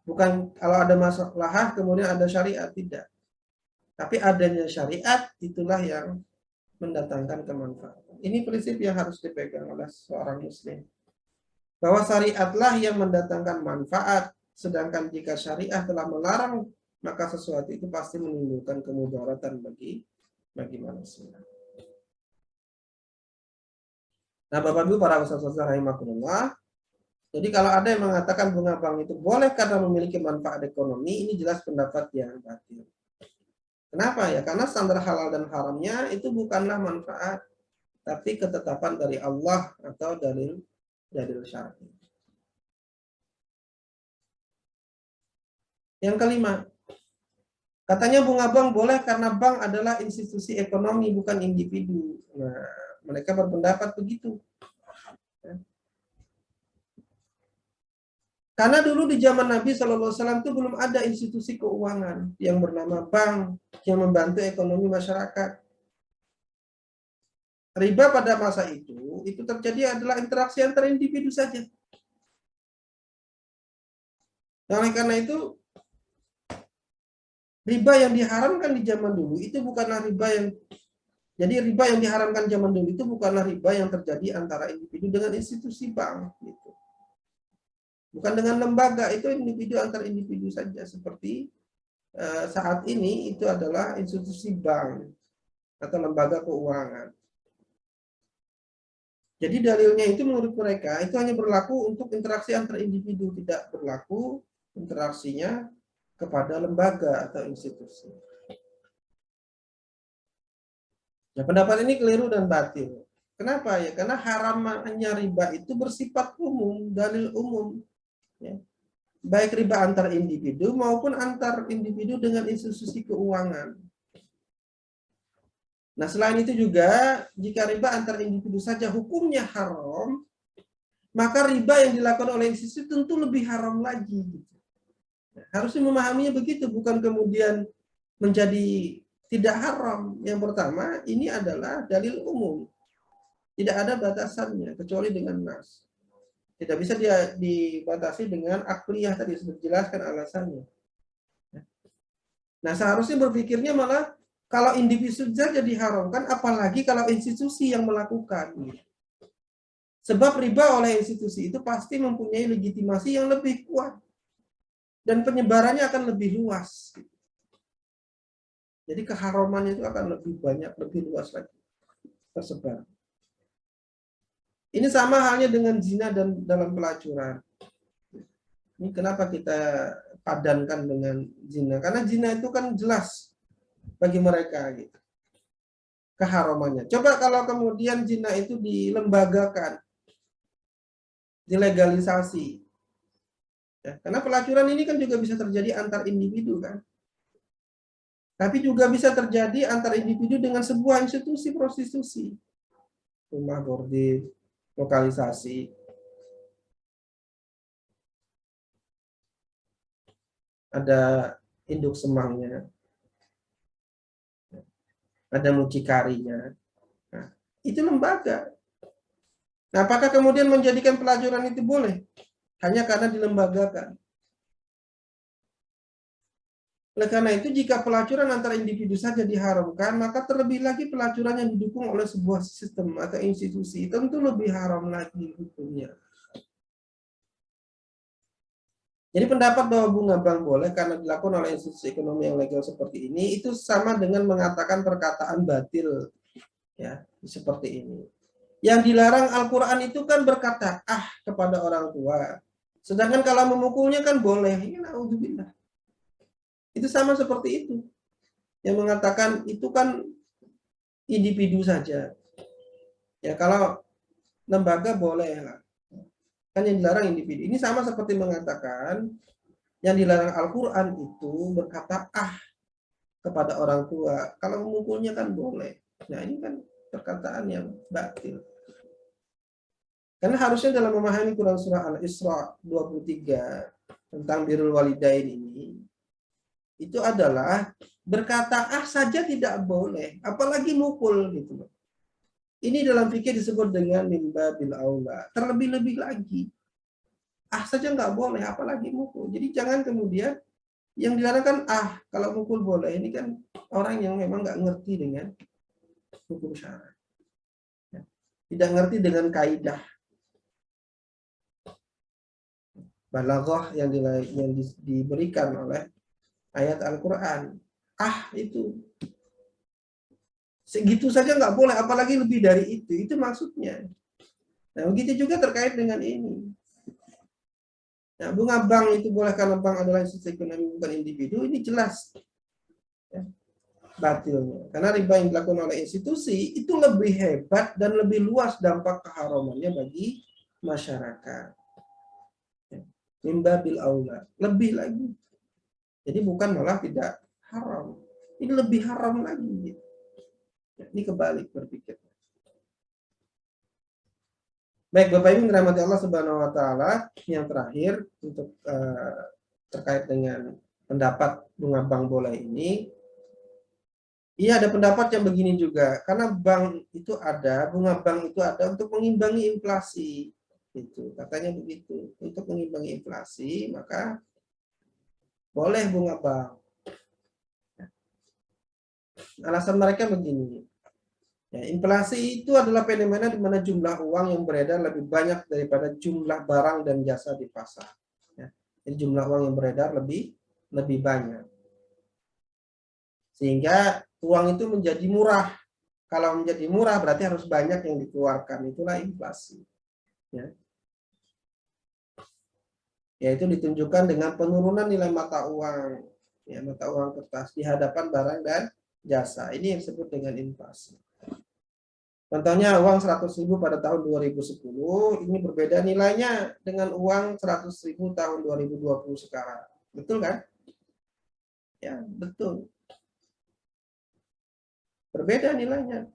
Bukan kalau ada masalah kemudian ada syariat, tidak. Tapi adanya syariat itulah yang mendatangkan kemanfaatan. Ini prinsip yang harus dipegang oleh seorang muslim. Bahwa syariatlah yang mendatangkan manfaat, sedangkan jika syariat telah melarang, maka sesuatu itu pasti menimbulkan kemudaratan bagi manusia. Nah, Bapak Ibu para ustaz-ustaz rahimakumullah, jadi kalau ada yang mengatakan bunga bank itu boleh karena memiliki manfaat ekonomi, ini jelas pendapat yang batil. Kenapa ya? Karena standar halal dan haramnya itu bukanlah manfaat, tapi ketetapan dari Allah atau dalil syar'i. Yang kelima, katanya bunga bank boleh karena bank adalah institusi ekonomi bukan individu. Nah, mereka berpendapat begitu. Karena dulu di zaman Nabi SAW itu belum ada institusi keuangan yang bernama bank yang membantu ekonomi masyarakat. Riba pada masa itu terjadi adalah interaksi antar individu saja. Oleh karena itu, riba yang diharamkan di zaman dulu itu bukanlah riba yang diharamkan zaman dulu itu bukanlah riba yang terjadi antara individu dengan institusi bank. Gitu. Bukan dengan lembaga, itu individu antar individu saja. Seperti saat ini itu adalah institusi bank atau lembaga keuangan. Jadi dalilnya itu menurut mereka itu hanya berlaku untuk interaksi antar individu, tidak berlaku interaksinya kepada lembaga atau institusi. Nah, pendapat ini keliru dan batil. Kenapa ya? Karena haramnya riba itu bersifat umum, dalil umum. Ya. Baik riba antar individu maupun antar individu dengan institusi keuangan. Nah, selain itu juga, jika riba antar individu saja hukumnya haram, maka riba yang dilakukan oleh institusi tentu lebih haram lagi. Nah, harusnya memahaminya begitu, bukan kemudian menjadi tidak haram. Yang pertama, ini adalah dalil umum. Tidak ada batasannya, kecuali dengan nas. Tidak bisa dibatasi dengan akliyah tadi sudah dijelaskan alasannya. Nah, seharusnya berpikirnya malah kalau individu saja diharamkan, apalagi kalau institusi yang melakukan. Sebab riba oleh institusi itu pasti mempunyai legitimasi yang lebih kuat dan penyebarannya akan lebih luas. Jadi keharamannya itu akan lebih banyak, lebih luas lagi tersebar. Ini sama halnya dengan zina dan dalam pelacuran. Ini kenapa kita padankan dengan zina? Karena zina itu kan jelas bagi mereka gitu, keharamannya. Coba kalau kemudian zina itu dilembagakan, dilegalisasi. Ya, karena pelacuran ini kan juga bisa terjadi antar individu kan. Tapi juga bisa terjadi antar individu dengan sebuah institusi prostitusi. Rumah bordil, lokalisasi. Ada induk semangnya. Ada mucikarinya. Nah, itu lembaga. Nah, apakah kemudian menjadikan pelacuran itu boleh? Hanya karena dilembagakan. Oleh karena itu, jika pelacuran antara individu saja diharamkan, maka terlebih lagi pelacuran yang didukung oleh sebuah sistem atau institusi, tentu lebih haram lagi hukumnya. Jadi pendapat bahwa bunga bank boleh karena dilakukan oleh institusi ekonomi yang legal seperti ini, itu sama dengan mengatakan perkataan batil. Ya, seperti ini. Yang dilarang Al-Quran itu kan berkata, kepada orang tua. Sedangkan kalau memukulnya kan boleh. Ya, naudzubillah. Itu sama seperti itu. Yang mengatakan itu kan individu saja. Ya kalau lembaga boleh lah. Kan yang dilarang individu. Ini sama seperti mengatakan yang dilarang Al-Quran itu berkata kepada orang tua. Kalau memukulnya kan boleh. Nah ini kan perkataan yang batil. Karena harusnya dalam memahami Quran surah Al-Isra 23 tentang birrul walidain ini, itu adalah berkata saja tidak boleh, apalagi mukul gitu loh. Ini dalam fikih disebut dengan mimba bil aula. Terlebih-lebih lagi, saja nggak boleh, apalagi mukul. Jadi jangan kemudian yang dilarang kan kalau mukul boleh. Ini kan orang yang memang nggak ngerti dengan hukum syara, tidak ngerti dengan kaidah balaghah yang diberikan oleh ayat Al-Quran. Itu segitu saja nggak boleh, apalagi lebih dari itu maksudnya. Nah begitu juga terkait dengan ini. Nah, bunga bank itu boleh karena bank adalah institusi ekonomi bukan individu, ini jelas ya, batilnya. Karena riba yang dilakukan oleh institusi itu lebih hebat dan lebih luas dampak keharamannya bagi masyarakat. Mimba bil aula, lebih lagi. Jadi bukan malah tidak haram, ini lebih haram lagi. Ini kebalik berpikir. Baik, Bapak Ibu dirahmati Allah Subhanahu wa taala, yang terakhir untuk terkait dengan pendapat bunga bank boleh ini. Iya, ada pendapat yang begini juga, karena bunga bank itu ada untuk mengimbangi inflasi. Itu katanya begitu. Untuk mengimbangi inflasi, maka boleh bunga bank. Alasan mereka begini. Ya, inflasi itu adalah fenomena di mana jumlah uang yang beredar lebih banyak daripada jumlah barang dan jasa di pasar. Ya, jadi jumlah uang yang beredar lebih banyak. Sehingga uang itu menjadi murah. Kalau menjadi murah berarti harus banyak yang dikeluarkan. Itulah inflasi. Ya. Yaitu ditunjukkan dengan penurunan nilai mata uang. Ya, mata uang kertas di hadapan barang dan jasa. Ini yang disebut dengan inflasi. Contohnya uang 100.000 pada tahun 2010, ini berbeda nilainya dengan uang 100.000 tahun 2020 sekarang. Betul kan? Ya, betul. Berbeda nilainya.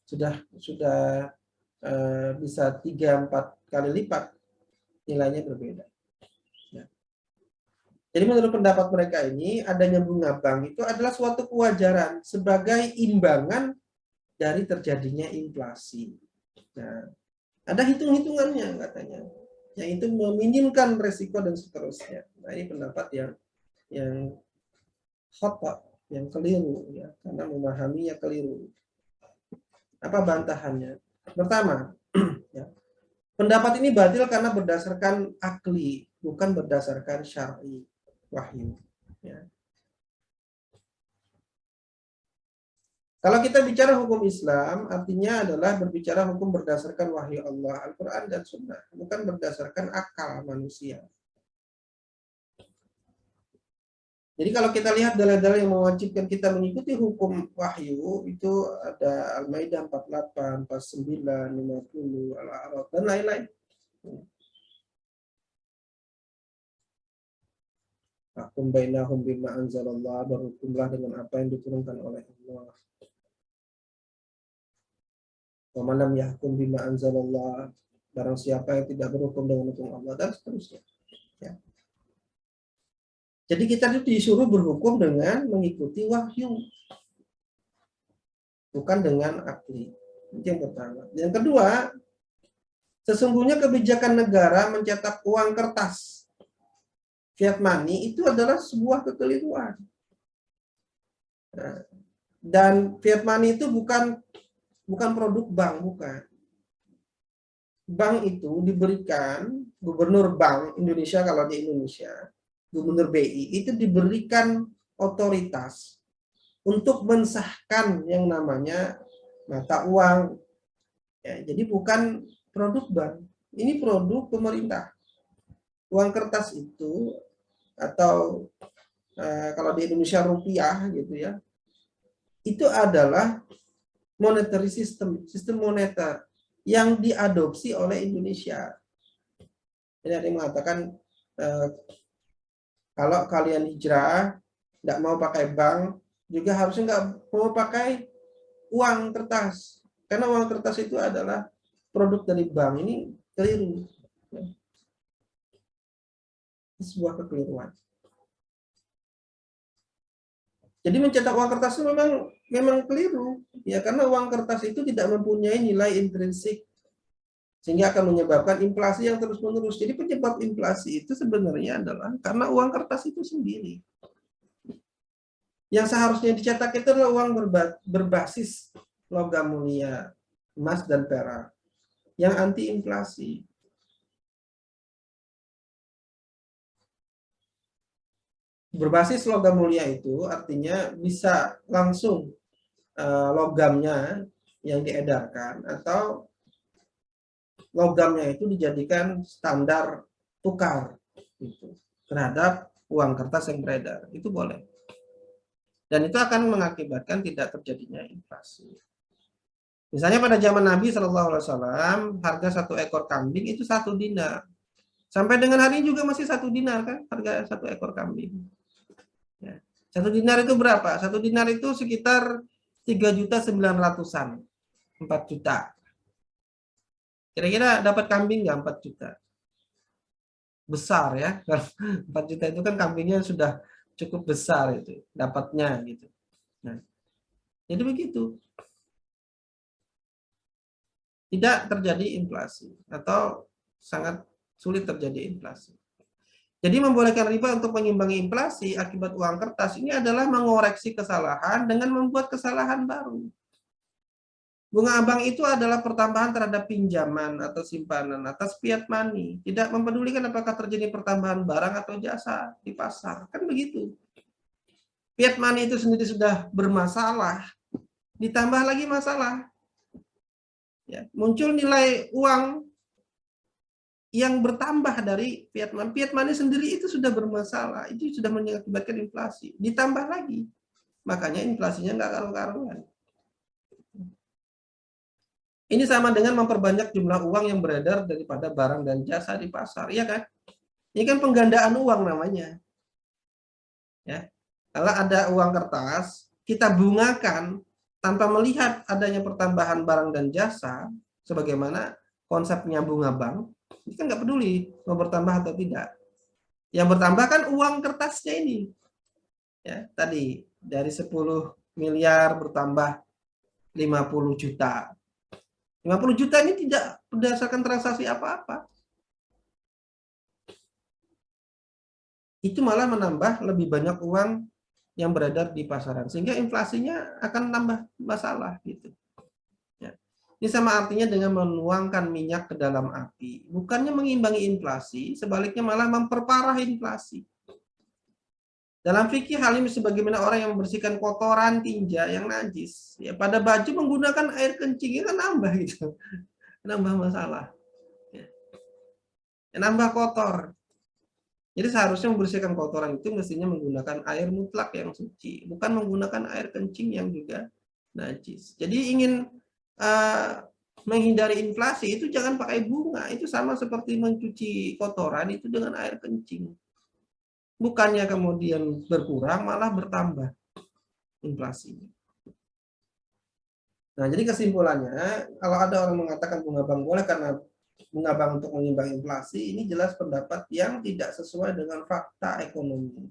Sudah bisa 3-4 kali lipat nilainya berbeda. Jadi menurut pendapat mereka ini, adanya bunga bank itu adalah suatu kewajaran sebagai imbangan dari terjadinya inflasi. Nah, ada hitung-hitungannya katanya. yang itu meminimkan resiko dan seterusnya. Nah, ini pendapat yang khata, yang keliru ya, karena memahaminya keliru. Apa bantahannya? Pertama, ya, pendapat ini batil karena berdasarkan akli, bukan berdasarkan syar'i, wahyu. Ya. Kalau kita bicara hukum Islam, artinya adalah berbicara hukum berdasarkan wahyu Allah, Al-Quran dan Sunnah, bukan berdasarkan akal manusia. Jadi kalau kita lihat dalil-dalil yang mewajibkan kita mengikuti hukum wahyu, itu ada Al-Maidah 48, 49, 50, Al-A'raf, dan lain-lain. Hukum bainahum bima anzalallah, berhukumlah dengan apa yang diturunkan oleh Allah. Wa man lam yahkum bima anzalallah, barang siapa yang tidak berhukum dengan hukum Allah, dan seterusnya. Ya. Jadi kita itu disuruh berhukum dengan mengikuti wahyu, bukan dengan akli. Itu yang pertama. Yang kedua, sesungguhnya kebijakan negara mencetak uang kertas, fiat money, itu adalah sebuah kekeliruan. Nah, dan fiat money itu bukan produk bank, bukan. Bank itu diberikan, gubernur Bank Indonesia kalau di Indonesia, gubernur BI itu diberikan otoritas untuk mensahkan yang namanya mata uang. Ya, jadi bukan produk bank, ini produk pemerintah. Uang kertas itu atau kalau di Indonesia rupiah gitu ya, itu adalah monetary system, sistem moneter yang diadopsi oleh Indonesia. Jadi ada yang mengatakan kalau kalian hijrah nggak mau pakai bank, juga harusnya nggak mau pakai uang kertas, karena uang kertas itu adalah produk dari bank. Ini keliru, ini sebuah kekeliruan. Jadi mencetak uang kertas itu memang keliru, ya, karena uang kertas itu tidak mempunyai nilai intrinsik sehingga akan menyebabkan inflasi yang terus-menerus. Jadi penyebab inflasi itu sebenarnya adalah karena uang kertas itu sendiri. Yang seharusnya dicetak itu adalah uang berbasis logam mulia, emas dan perak, yang anti inflasi. Berbasis logam mulia itu artinya bisa langsung logamnya yang diedarkan atau logamnya itu dijadikan standar tukar gitu, terhadap uang kertas yang beredar. Itu boleh. Dan itu akan mengakibatkan tidak terjadinya inflasi. Misalnya pada zaman Nabi SAW, harga satu ekor kambing itu 1 dinar. Sampai dengan hari ini juga masih 1 dinar kan, harga 1 ekor kambing. Ya. 1 dinar itu berapa? 1 dinar itu sekitar 3.900.000-an, 4 juta. Kira-kira dapat kambing nggak 4 juta? Besar ya. 4 juta itu kan kambingnya sudah cukup besar itu dapatnya gitu. Nah, jadi begitu. Tidak terjadi inflasi atau sangat sulit terjadi inflasi. Jadi membolehkan riba untuk mengimbangi inflasi akibat uang kertas ini adalah mengoreksi kesalahan dengan membuat kesalahan baru. Bunga abang itu adalah pertambahan terhadap pinjaman atau simpanan atas fiat money. Tidak mempedulikan apakah terjadi pertambahan barang atau jasa di pasar. Kan begitu. Fiat money itu sendiri sudah bermasalah, ditambah lagi masalah. Ya, muncul nilai uang yang bertambah dari fiat money. Fiat money sendiri itu sudah bermasalah, itu sudah mengakibatkan inflasi. Ditambah lagi, makanya inflasinya nggak karu-karuan. Ini sama dengan memperbanyak jumlah uang yang beredar daripada barang dan jasa di pasar, iya kan? Ini kan penggandaan uang namanya. Ya, kalau ada uang kertas, kita bungakan tanpa melihat adanya pertambahan barang dan jasa, sebagaimana konsepnya bunga bank, kita nggak peduli mau bertambah atau tidak. Yang bertambah kan uang kertasnya ini. Ya, tadi dari 10 miliar bertambah 50 juta. 50 juta ini tidak berdasarkan transaksi apa-apa. itu malah menambah lebih banyak uang yang beredar di pasaran, sehingga inflasinya akan nambah masalah gitu. Ya. Ini sama artinya dengan menuangkan minyak ke dalam api, bukannya mengimbangi inflasi, sebaliknya malah memperparah inflasi. Dalam fikih hal ini sebagaimana orang yang membersihkan kotoran tinja yang najis, ya pada baju menggunakan air kencing kan nambah gitu, nambah masalah, ya. Nambah kotor. Jadi seharusnya membersihkan kotoran itu mestinya menggunakan air mutlak yang suci, bukan menggunakan air kencing yang juga najis. Jadi ingin menghindari inflasi itu jangan pakai bunga, itu sama seperti mencuci kotoran itu dengan air kencing. Bukannya kemudian berkurang, malah bertambah inflasinya. Nah, jadi kesimpulannya, kalau ada orang mengatakan bunga bank boleh karena bunga bank untuk mengimbangi inflasi, ini jelas pendapat yang tidak sesuai dengan fakta ekonomi.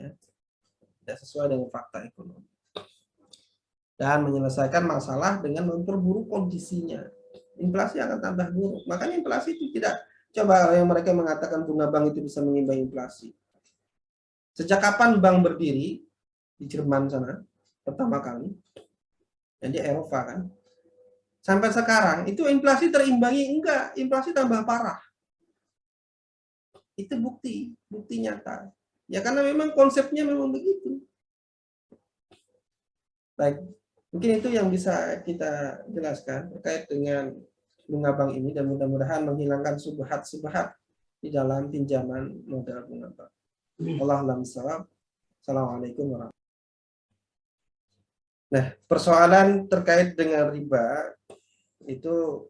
Ya, tidak sesuai dengan fakta ekonomi. Dan menyelesaikan masalah dengan memperburuk kondisinya. Inflasi akan tambah buruk. Makanya inflasi itu tidak, coba yang mereka mengatakan bunga bank itu bisa mengimbangi inflasi. Sejak kapan bank berdiri di Jerman sana pertama kali? Jadi Eropa kan. Sampai sekarang itu inflasi terimbangi enggak, inflasi tambah parah. Itu bukti nyata. Ya karena memang konsepnya memang begitu. Baik, mungkin itu yang bisa kita jelaskan terkait dengan bunga bank ini dan mudah-mudahan menghilangkan subhat-subhat di dalam pinjaman modal bunga bank. Wallahu a'lam. Assalamualaikum warahmatullahi wabarakatuh. Nah, persoalan terkait dengan riba itu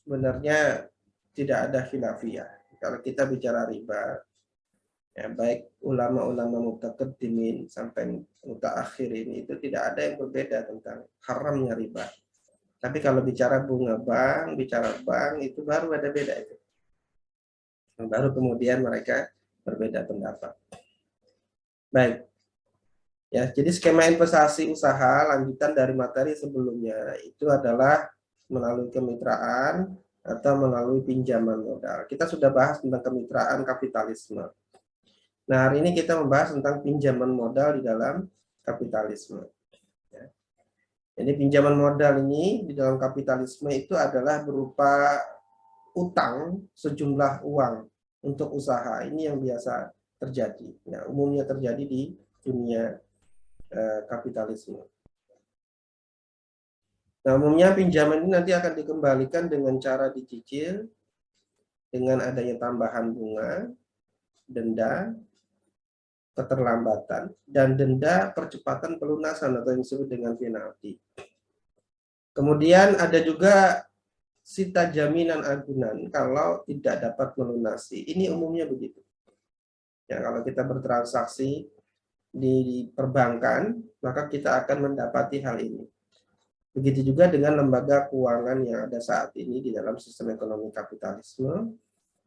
sebenarnya tidak ada khilafiyah. Kalau kita bicara riba, ya baik ulama-ulama mutaqaddimin sampai mutaakhirin itu tidak ada yang berbeda tentang haramnya riba. Tapi kalau bicara bunga bank, bicara bank itu baru ada beda itu. Baru kemudian mereka berbeda pendapat. Baik. Ya, jadi skema investasi usaha lanjutan dari materi sebelumnya itu adalah melalui kemitraan atau melalui pinjaman modal. Kita sudah bahas tentang kemitraan kapitalisme. Nah, hari ini kita membahas tentang pinjaman modal di dalam kapitalisme. Ya. Jadi pinjaman modal ini di dalam kapitalisme itu adalah berupa utang sejumlah uang untuk usaha. Ini yang biasa terjadi. Ya, umumnya terjadi di dunia kapitalisme. Nah, umumnya pinjaman ini nanti akan dikembalikan dengan cara dicicil, dengan adanya tambahan bunga, denda, keterlambatan, dan denda percepatan pelunasan atau yang disebut dengan penalti. Kemudian ada juga sita jaminan agunan kalau tidak dapat melunasi. Ini umumnya begitu. Ya, kalau kita bertransaksi di perbankan, maka kita akan mendapati hal ini. Begitu juga dengan lembaga keuangan yang ada saat ini di dalam sistem ekonomi kapitalisme,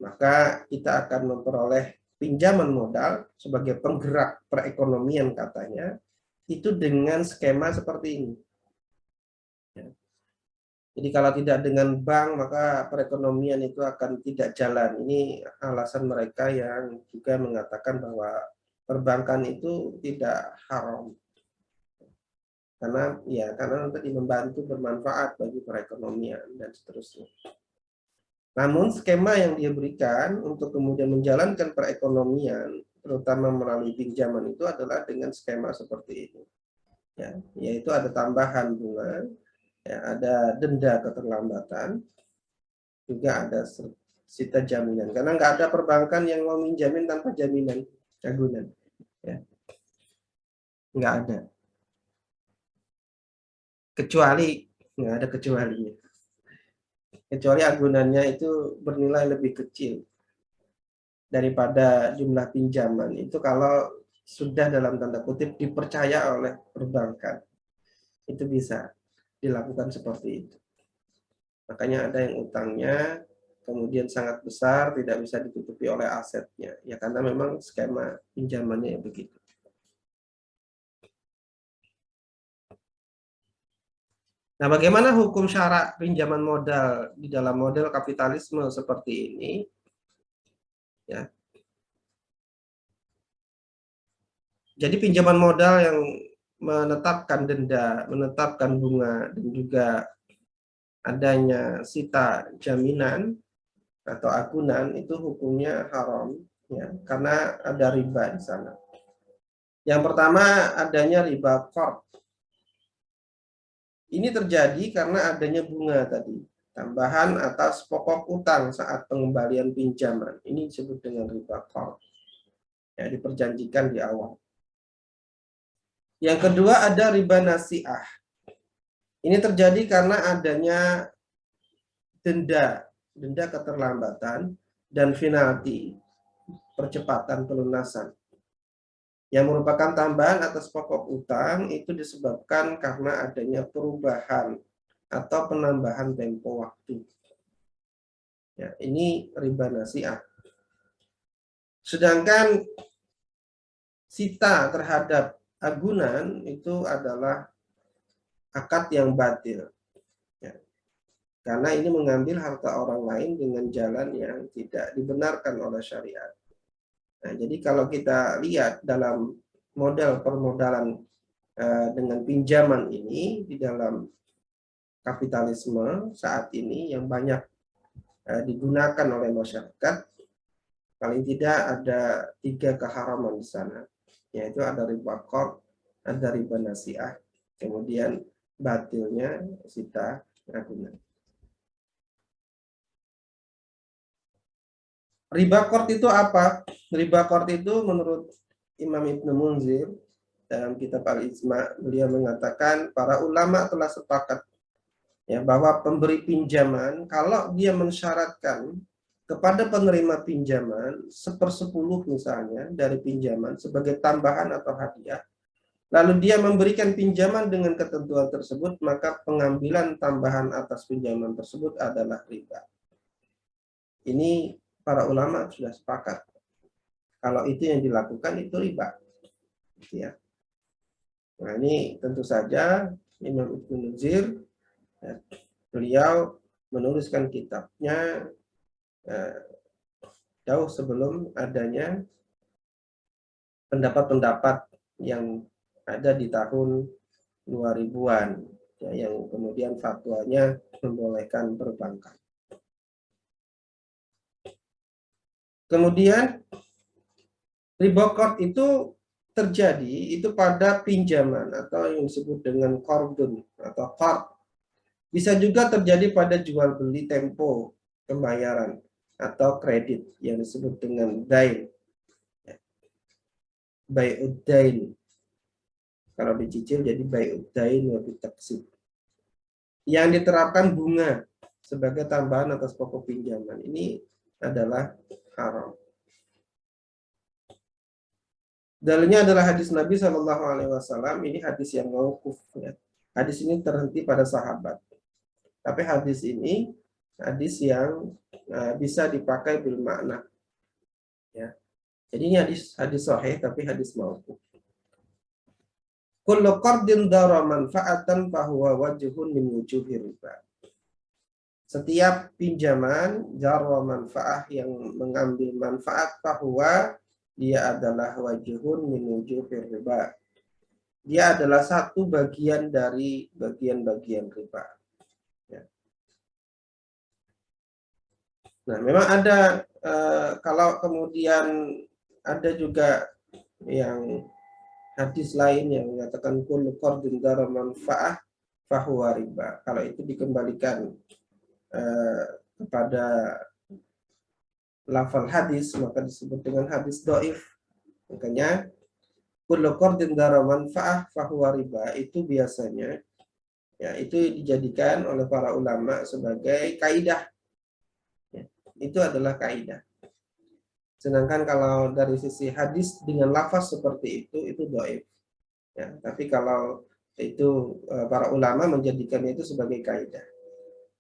maka kita akan memperoleh pinjaman modal sebagai penggerak perekonomian katanya, itu dengan skema seperti ini. Ya. Jadi kalau tidak dengan bank, maka perekonomian itu akan tidak jalan. Ini alasan mereka yang juga mengatakan bahwa perbankan itu tidak haram. Karena nanti membantu bermanfaat bagi perekonomian dan seterusnya. Namun skema yang dia berikan untuk kemudian menjalankan perekonomian, terutama melalui pinjaman itu adalah dengan skema seperti ini. Ya, yaitu ada tambahan bunga, ya, ada denda keterlambatan, juga ada sita jaminan. Karena nggak ada perbankan yang mau minjamin tanpa jaminan agunan. Ya. Nggak ada. Kecuali, nggak ada kecualinya. Kecuali agunannya itu bernilai lebih kecil daripada jumlah pinjaman. Itu kalau sudah dalam tanda kutip dipercaya oleh perbankan. Itu bisa dilakukan seperti itu. Makanya ada yang utangnya kemudian sangat besar, tidak bisa ditutupi oleh asetnya. Ya karena memang skema pinjamannya begitu. Nah, bagaimana hukum syarak pinjaman modal di dalam model kapitalisme seperti ini? Ya. Jadi pinjaman modal yang menetapkan denda, menetapkan bunga, dan juga adanya sita jaminan atau agunan itu hukumnya haram, ya, karena ada riba di sana. Yang pertama adanya riba qard. Ini terjadi karena adanya bunga tadi, tambahan atas pokok utang saat pengembalian pinjaman. Ini disebut dengan riba qard. Ya, diperjanjikan di awal. Yang kedua ada riba nasi'ah. Ini terjadi karena adanya denda keterlambatan dan penalti percepatan pelunasan yang merupakan tambahan atas pokok utang itu disebabkan karena adanya perubahan atau penambahan tempo waktu. Ya, ini riba nasi'ah. Sedangkan sita terhadap agunan itu adalah akad yang batil. Ya, karena ini mengambil harta orang lain dengan jalan yang tidak dibenarkan oleh syariat. Nah, jadi kalau kita lihat dalam model permodalan dengan pinjaman ini di dalam kapitalisme saat ini yang banyak digunakan oleh masyarakat, paling tidak ada 3 keharaman di sana, yaitu ada riba qard, ada riba nasi'ah, kemudian batilnya sita agunan. Riba qard itu apa? Riba qard itu menurut Imam Ibnu Munzir dalam kitab Al-Ijma', beliau mengatakan para ulama telah sepakat ya bahwa pemberi pinjaman kalau dia mensyaratkan kepada penerima pinjaman 1/10 misalnya dari pinjaman sebagai tambahan atau hadiah, lalu dia memberikan pinjaman dengan ketentuan tersebut, maka pengambilan tambahan atas pinjaman tersebut adalah riba. Ini para ulama sudah sepakat. Kalau itu yang dilakukan itu riba. Ya. Nah, ini tentu saja Imam Ibnu Munzir, ya, beliau menuliskan kitabnya jauh sebelum adanya pendapat-pendapat yang ada di tahun 2000-an, ya, yang kemudian fatwanya membolehkan perbankan. Kemudian riba qard itu terjadi itu pada pinjaman atau yang disebut dengan qardun atau qard. Bisa juga terjadi pada jual beli tempo pembayaran atau kredit yang disebut dengan dain. Bai'uddain. Kalau dicicil jadi bai'uddain wa bitaksib. Yang diterapkan bunga sebagai tambahan atas pokok pinjaman. Ini adalah haram. Dalilnya adalah hadis Nabi Shallallahu Alaihi Wasallam. Ini hadis yang mauquf. Ya. Hadis ini terhenti pada sahabat. Tapi hadis ini hadis yang bisa dipakai bil makna. Ya. Jadi ini hadis sahih tapi hadis mauquf. Kullu qardin dara manfaatan fahuwa wajhun min wujuhi riba. Setiap pinjaman jarwa manfaah yang mengambil manfaat bahwa dia adalah wajhun min wujuhir riba. Dia adalah satu bagian dari bagian-bagian riba. Ya. Nah, memang ada kalau kemudian ada juga yang hadis lain yang mengatakan kullu qardin dara manfaah fahuwa riba. Kalau itu dikembalikan kepada lafal hadis maka disebut dengan hadis dhaif. Makanya kullu qardin dara manfaah fahuwa riba itu biasanya ya itu dijadikan oleh para ulama sebagai kaidah. Ya, itu adalah kaidah. Sedangkan kalau dari sisi hadis dengan lafaz seperti itu dhaif. Ya, tapi kalau itu para ulama menjadikannya itu sebagai kaidah.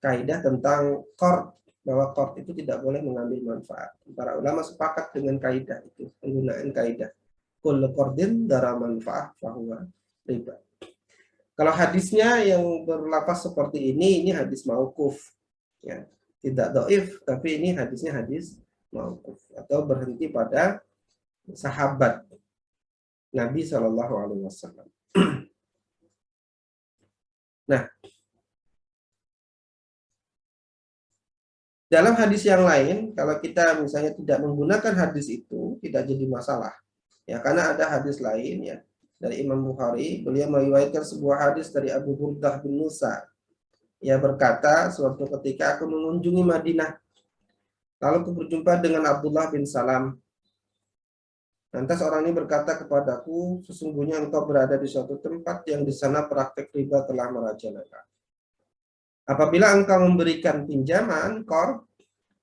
Kaidah tentang qard, bahwa qard itu tidak boleh mengambil manfaat. Para ulama sepakat dengan kaidah itu, penggunaan kaidah. Kullu qardin dara manfaah fahuwa riba. Kalau hadisnya yang berlapas seperti ini hadis mauquf. Ya, tidak dhaif, tapi ini hadisnya hadis mauquf atau berhenti pada sahabat. Nabi Shallallahu Alaihi Wasallam. Nah, dalam hadis yang lain, kalau kita misalnya tidak menggunakan hadis itu, tidak jadi masalah. Ya, karena ada hadis lain ya dari Imam Bukhari, beliau meriwayatkan sebuah hadis dari Abu Burdah bin Musa. Ia berkata, suatu ketika aku mengunjungi Madinah, lalu aku berjumpa dengan Abdullah bin Salam. Lantas orang ini berkata kepadaku, sesungguhnya engkau berada di suatu tempat yang di sana praktek riba telah merajalela. Apabila engkau memberikan pinjaman, qard,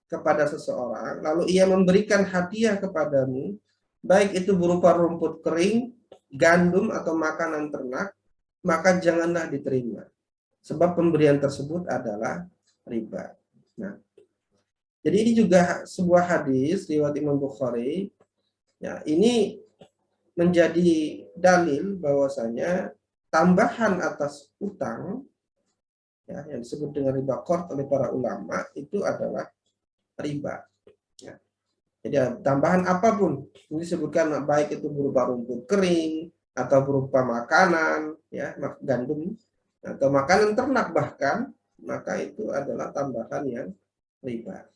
kepada seseorang, lalu ia memberikan hadiah kepadamu, baik itu berupa rumput kering, gandum, atau makanan ternak, maka janganlah diterima. Sebab pemberian tersebut adalah riba. Nah, jadi ini juga sebuah hadis riwayat Imam Bukhari. Ya, ini menjadi dalil bahwasanya tambahan atas utang ya, yang disebut dengan riba qard oleh para ulama itu adalah riba. Ya. Jadi tambahan apapun ini disebutkan baik itu berupa rumput kering atau berupa makanan, ya gandum atau makanan ternak bahkan, maka itu adalah tambahan yang riba.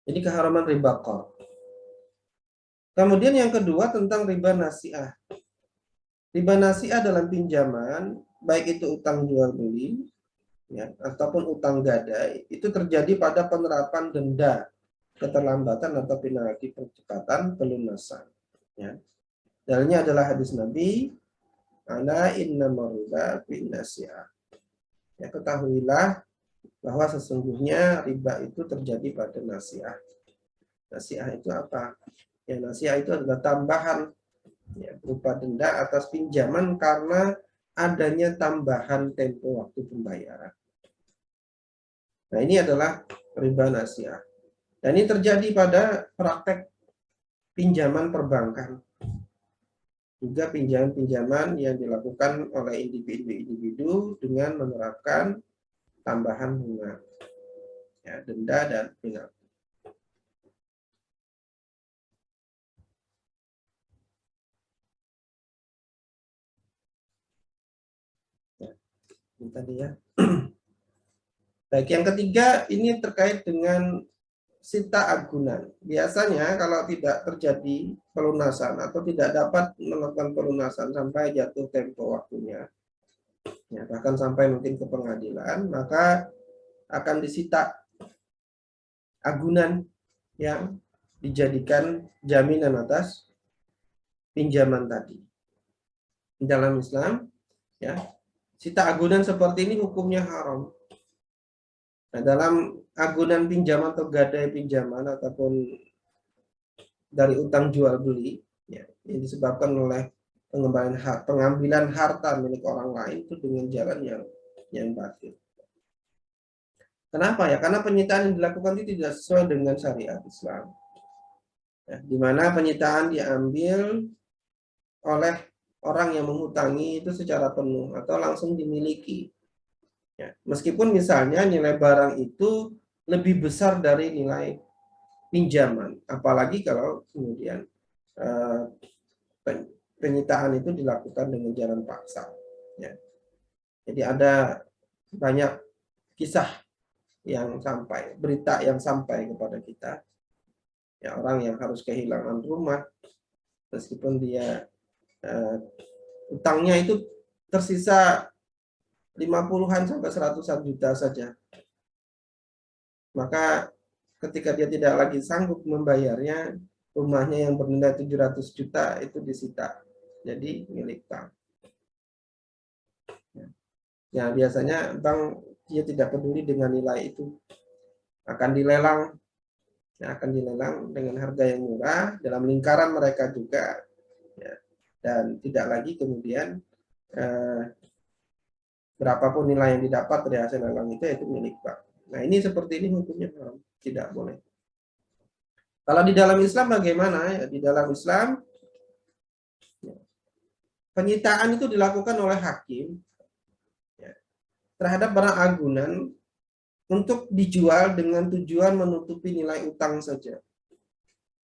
Jadi keharaman riba qard. Kemudian yang kedua tentang riba nasi'ah. Riba nasi'ah dalam pinjaman, baik itu utang jual beli, ya, ataupun utang gadai, itu terjadi pada penerapan denda, keterlambatan atau penalti percepatan pelunasan. Ya. Dalilnya adalah hadis Nabi, ala innamal riba bin nasi'ah. Ya, ketahuilah bahwa sesungguhnya riba itu terjadi pada nasi'ah. Nasi'ah itu apa? Ya, nasi'ah itu adalah tambahan ya, berupa denda atas pinjaman karena adanya tambahan tempo waktu pembayaran. Nah, ini adalah riba nasi'ah. Dan ini terjadi pada praktek pinjaman perbankan. Juga pinjaman-pinjaman yang dilakukan oleh individu-individu dengan menerapkan tambahan bunga, ya, denda dan penalti. Ya, ini tadi ya. Baik, yang ketiga ini terkait dengan sita agunan. Biasanya kalau tidak terjadi pelunasan atau tidak dapat melakukan pelunasan sampai jatuh tempo waktunya, ya, bahkan sampai mungkin ke pengadilan, maka akan disita agunan yang dijadikan jaminan atas pinjaman tadi. Dalam Islam, ya, sita agunan seperti ini hukumnya haram. Nah, dalam agunan pinjaman atau gadai pinjaman ataupun dari utang jual beli, ya, yang disebabkan oleh pengambilan harta milik orang lain itu dengan jalan yang batil. Kenapa ya? Karena penyitaan yang dilakukan itu tidak sesuai dengan syariat Islam. Ya, di mana penyitaan diambil oleh orang yang menghutangi itu secara penuh atau langsung dimiliki. Ya, meskipun misalnya nilai barang itu lebih besar dari nilai pinjaman, apalagi kalau kemudian penyitaan itu dilakukan dengan jalan paksa. Ya. Jadi ada banyak kisah yang sampai, berita yang sampai kepada kita. Ya, orang yang harus kehilangan rumah, meskipun dia utangnya itu tersisa 50-an sampai 100-an juta saja. Maka ketika dia tidak lagi sanggup membayarnya, rumahnya yang bernilai 700 juta itu disita. Jadi milik bank. Ya, biasanya bank dia tidak peduli dengan nilai itu. Akan dilelang. Ya, akan dilelang dengan harga yang murah dalam lingkaran mereka juga. Ya, dan tidak lagi kemudian berapapun nilai yang didapat dari hasil lelang itu milik bank. Nah, ini seperti ini hukumnya tidak boleh. Kalau di dalam Islam bagaimana? Ya, di dalam Islam penyitaan itu dilakukan oleh hakim ya, terhadap barang agunan untuk dijual dengan tujuan menutupi nilai utang saja.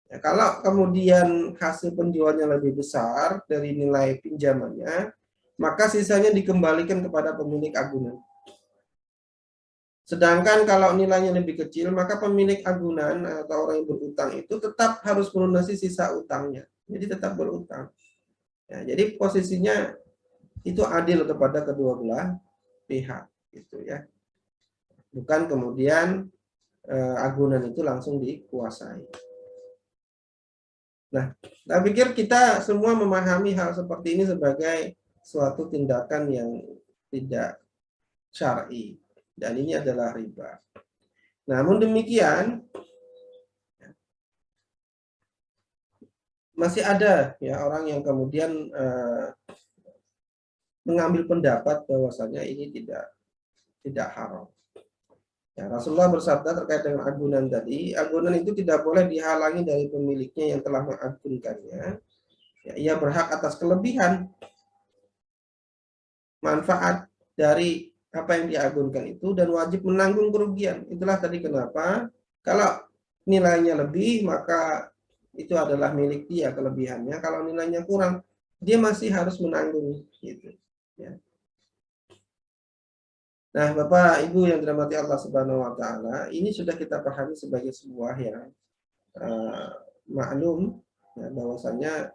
Ya, kalau kemudian hasil penjualnya lebih besar dari nilai pinjamannya, maka sisanya dikembalikan kepada pemilik agunan. Sedangkan kalau nilainya lebih kecil, maka pemilik agunan atau orang yang berutang itu tetap harus melunasi sisa utangnya. Jadi tetap berutang. Ya, jadi posisinya itu adil kepada kedua belah pihak, gitu ya. Bukan kemudian agunan itu langsung dikuasai. Nah, saya pikir kita semua memahami hal seperti ini sebagai suatu tindakan yang tidak syar'i, dan ini adalah riba. Namun demikian, masih ada ya orang yang kemudian mengambil pendapat bahwasanya ini tidak haram. Ya, Rasulullah bersabda terkait dengan agunan tadi, agunan itu tidak boleh dihalangi dari pemiliknya yang telah mengagunkannya. Ya, ia berhak atas kelebihan manfaat dari apa yang diagunkan itu dan wajib menanggung kerugian. Itulah tadi kenapa kalau nilainya lebih maka itu adalah milik dia kelebihannya. Kalau nilainya kurang, dia masih harus menanggung gitu. Ya. Nah, Bapak Ibu yang dirahmati Allah Subhanahu wa taala, ini sudah kita pahami sebagai sebuah yang maklum ya, bahwasanya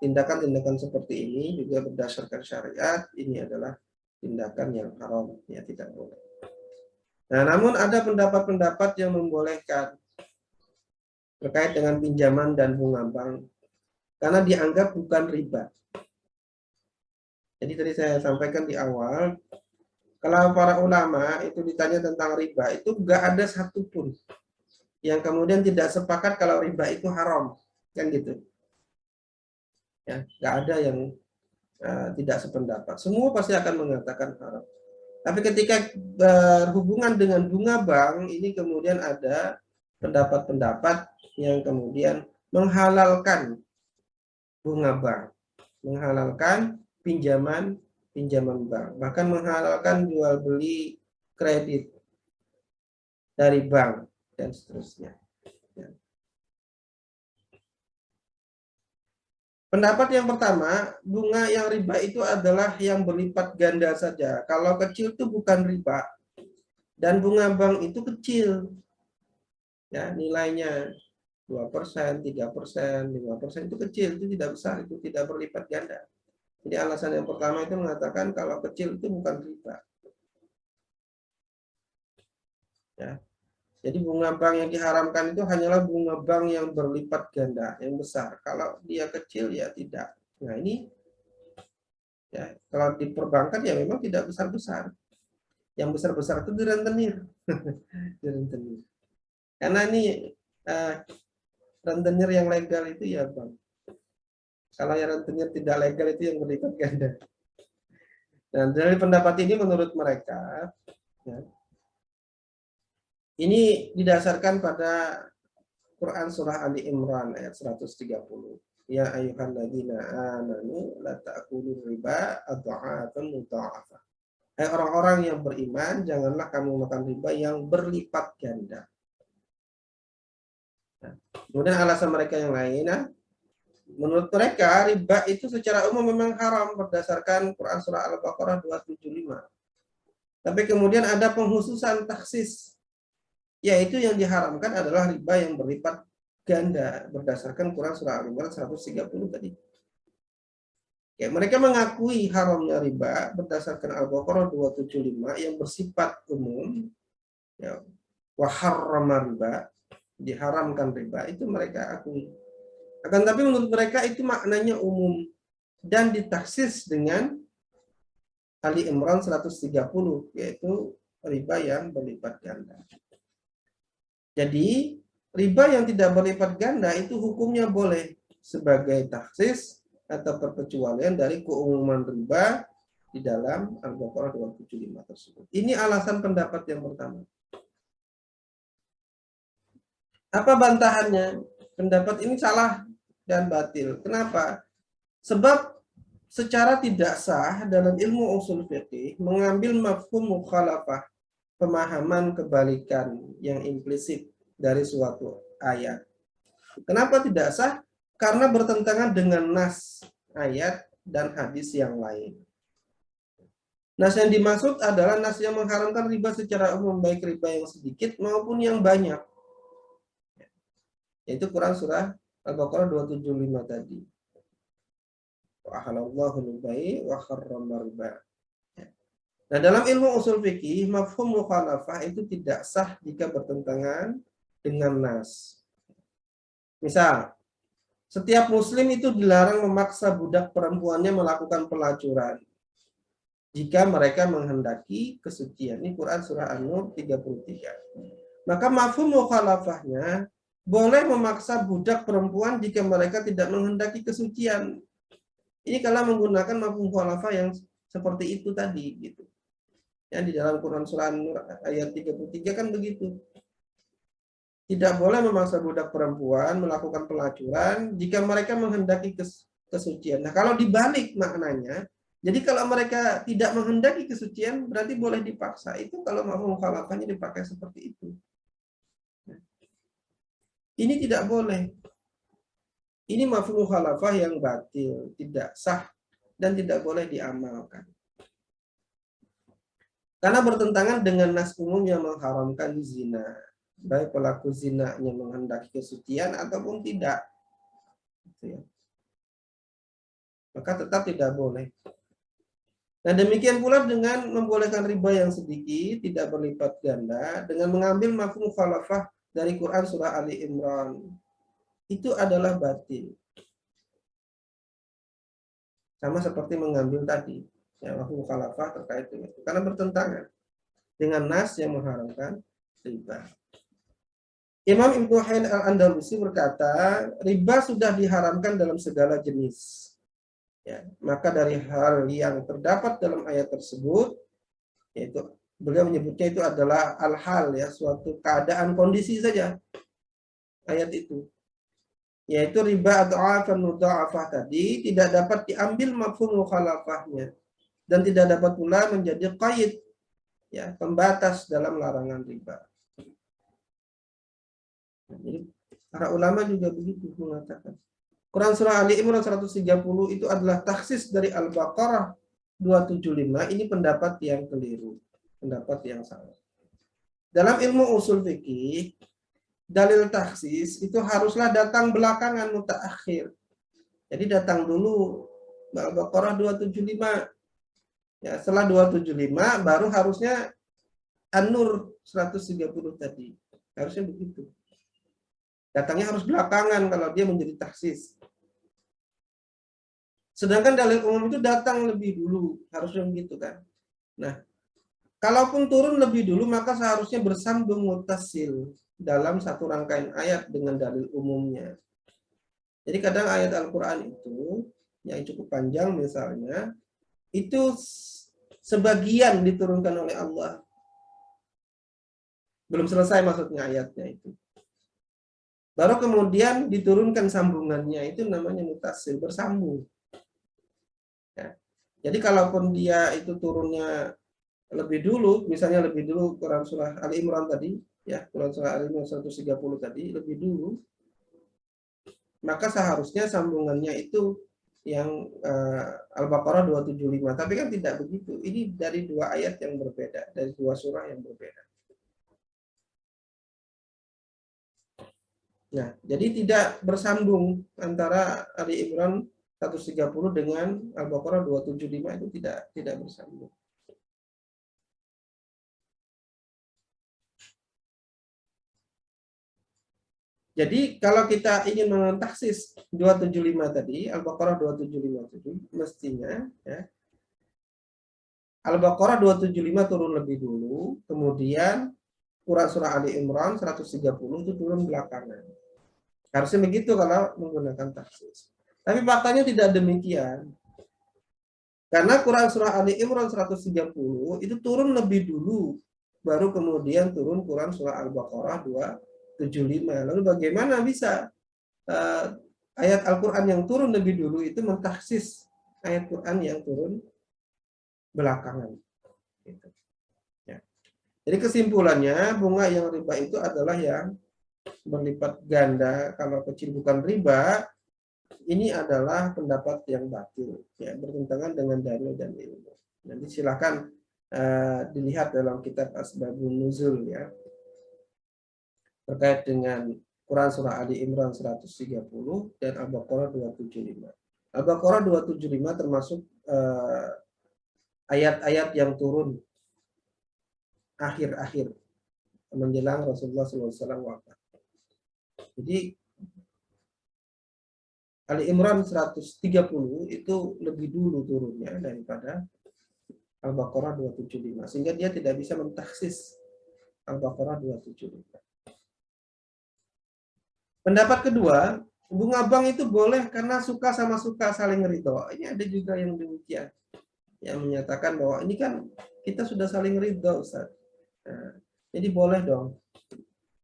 tindakan-tindakan seperti ini juga berdasarkan syariat ini adalah tindakan yang haram, ya tidak boleh. Nah, namun ada pendapat-pendapat yang membolehkan terkait dengan pinjaman dan bunga bank karena dianggap bukan riba. Jadi tadi saya sampaikan di awal, kalau para ulama itu ditanya tentang riba, itu enggak ada satupun yang kemudian tidak sepakat kalau riba itu haram, kan gitu. Ya, enggak ada yang tidak sependapat. Semua pasti akan mengatakan haram. Tapi ketika berhubungan dengan bunga bank, ini kemudian ada pendapat-pendapat yang kemudian menghalalkan bunga bank, menghalalkan pinjaman bank, bahkan menghalalkan jual beli kredit dari bank dan seterusnya. Pendapat yang pertama, bunga yang riba itu adalah yang berlipat ganda saja. Kalau kecil itu bukan riba. Dan bunga bank itu kecil. Ya, nilainya 2%, 3%, 5% itu kecil, itu tidak besar, itu tidak berlipat ganda. Jadi alasan yang pertama itu mengatakan kalau kecil itu bukan riba. Ya. Jadi bunga bank yang diharamkan itu hanyalah bunga bank yang berlipat ganda, yang besar. Kalau dia kecil ya tidak. Nah ini ya kalau di perbankan ya memang tidak besar-besar. Yang besar-besar itu di rentenir. Di rentenir. Karena ini rentenir yang legal itu ya bang. Kalau yang rentenir tidak legal itu yang berlipat ganda. Dan dari pendapat ini menurut mereka, ya, ini didasarkan pada Quran surah Ali Imran ayat 130. Ya ayyuhalladzina amanu la ta'kulur riba adha'afan mudha'afah. Hai orang-orang yang beriman, janganlah kamu makan riba yang berlipat ganda. Nah, kemudian alasan mereka yang lain, menurut mereka riba itu secara umum memang haram berdasarkan Quran surah Al-Baqarah 275. Tapi kemudian ada penghususan taksis, yaitu yang diharamkan adalah riba yang berlipat ganda berdasarkan Quran surah Al-Imran 130 tadi. Ya, mereka mengakui haramnya riba berdasarkan Al-Baqarah 275 yang bersifat umum. Ya, wa harrama riba, diharamkan riba, itu mereka akui. Akan tapi menurut mereka itu maknanya umum dan ditaksis dengan Ali Imran 130, yaitu riba yang berlipat ganda. Jadi riba yang tidak berlipat ganda itu hukumnya boleh sebagai taksis atau perkecualian dari keumuman riba di dalam Al-Baqarah 275 tersebut. Ini alasan pendapat yang pertama. Apa bantahannya? Pendapat ini salah dan batil. Kenapa? Sebab secara tidak sah dalam ilmu usul fiqih mengambil mafhum mukhalafah, pemahaman kebalikan yang implisit dari suatu ayat. Kenapa tidak sah? Karena bertentangan dengan nas ayat dan hadis yang lain. Nas yang dimaksud adalah nas yang mengharamkan riba secara umum, baik riba yang sedikit maupun yang banyak. Yaitu Quran surah Al-Baqarah 275 tadi. Wa ahallallahu al-bai' wa harrama riba. Nah, dalam ilmu usul fikih, mafhum mukhalafah itu tidak sah jika bertentangan dengan nas. Misal, setiap muslim itu dilarang memaksa budak perempuannya melakukan pelacuran jika mereka menghendaki kesucian. Ini Quran surah An-Nur 33. Maka mafhum mukhalafahnya boleh memaksa budak perempuan jika mereka tidak menghendaki kesucian. Ini kalau menggunakan mafhum mukhalafah yang seperti itu tadi gitu. Ya, di dalam Quran surah An-Nur ayat 33 kan begitu. Tidak boleh memaksa budak perempuan melakukan pelacuran jika mereka menghendaki kesucian. Nah, kalau dibalik maknanya, jadi kalau mereka tidak menghendaki kesucian, berarti boleh dipaksa. Itu kalau mafhum mukhalafahnya dipakai seperti itu. Ini tidak boleh. Ini mafhum mukhalafah yang batil, tidak sah, dan tidak boleh diamalkan. Karena bertentangan dengan nas umum yang mengharamkan zina. Baik pelaku zinanya menghendaki kesucian ataupun tidak. Maka tetap tidak boleh. Nah, demikian pula dengan membolehkan riba yang sedikit, tidak berlipat ganda, dengan mengambil mafhum mukhalafah dari Quran surah Ali Imran. Itu adalah batil. Sama seperti mengambil tadi, ya, mafhum mukhalafah terkait dengan itu. Karena bertentangan dengan nas yang mengharamkan riba. Imam Ibnu Hain al-Andalusi berkata, riba sudah diharamkan dalam segala jenis. Ya, maka dari hal yang terdapat dalam ayat tersebut, yaitu beliau menyebutnya itu adalah al-hal, ya, suatu keadaan kondisi saja ayat itu, yaitu riba atau afan mudha'afah tadi tidak dapat diambil mafhum mukhalafahnya dan tidak dapat pula menjadi qaid, ya, pembatas dalam larangan riba. Jadi para ulama juga begitu mengatakan. Quran surah Ali Imran 130 itu adalah taksis dari Al-Baqarah 275. Ini pendapat yang keliru, pendapat yang salah. Dalam ilmu usul fikih, dalil taksis itu haruslah datang belakangan, mutaakhir. Jadi datang dulu Al-Baqarah 275. Ya, setelah 275 baru harusnya An-Nur 130 tadi. Harusnya begitu. Datangnya harus belakangan kalau dia menjadi taksis. Sedangkan dalil umum itu datang lebih dulu, harusnya begitu kan. Nah, kalaupun turun lebih dulu maka seharusnya bersambung muttasil dalam satu rangkaian ayat dengan dalil umumnya. Jadi kadang ayat Al-Qur'an itu yang cukup panjang misalnya, itu sebagian diturunkan oleh Allah. Belum selesai maksudnya ayatnya itu. Baru kemudian diturunkan sambungannya, itu namanya muttasil, bersambung. Ya. Jadi kalaupun dia itu turunnya lebih dulu, misalnya lebih dulu Quran surah Ali Imran tadi, ya, Quran surah Ali Imran 130 tadi, lebih dulu, maka seharusnya sambungannya itu yang Al-Baqarah 275. Tapi kan tidak begitu. Ini dari dua ayat yang berbeda, dari dua surah yang berbeda. Nah, jadi tidak bersambung antara Ali Imran 130 dengan Al-Baqarah 275, itu tidak bersambung. Jadi kalau kita ingin mentaksis 275 tadi, Al-Baqarah 275 tadi, mestinya, ya, Al-Baqarah 275 turun lebih dulu, kemudian Quran surah Ali Imran 130 itu turun belakangan. Harusnya begitu kalau menggunakan taksis. Tapi faktanya tidak demikian. Karena Quran surah Ali Imran 130 itu turun lebih dulu, baru kemudian turun Quran surah Al-Baqarah 275. Lalu bagaimana bisa ayat Al-Quran yang turun lebih dulu itu mentaksis ayat Quran yang turun belakangan? Gitu. Ya. Jadi kesimpulannya, bunga yang riba itu adalah yang berlipat ganda kalau kecil bukan riba, ini adalah pendapat yang batil, ya, bertentangan dengan dalil dan ilmu. Nanti silakan dilihat dalam kitab Asbabun Nuzul, ya, terkait dengan Quran surah Ali Imran 130 dan Al-Baqarah 275. Al-Baqarah 275 termasuk ayat-ayat yang turun akhir-akhir menjelang Rasulullah SAW wafat. Jadi Ali Imran 130 itu lebih dulu turunnya daripada Al-Baqarah 275, sehingga dia tidak bisa mentaksis Al-Baqarah 275. Pendapat kedua, bunga bank itu boleh karena suka sama suka saling ridho. Ini ada juga yang demikian, yang menyatakan bahwa ini kan kita sudah saling ridho, Ustaz. Nah, jadi boleh dong.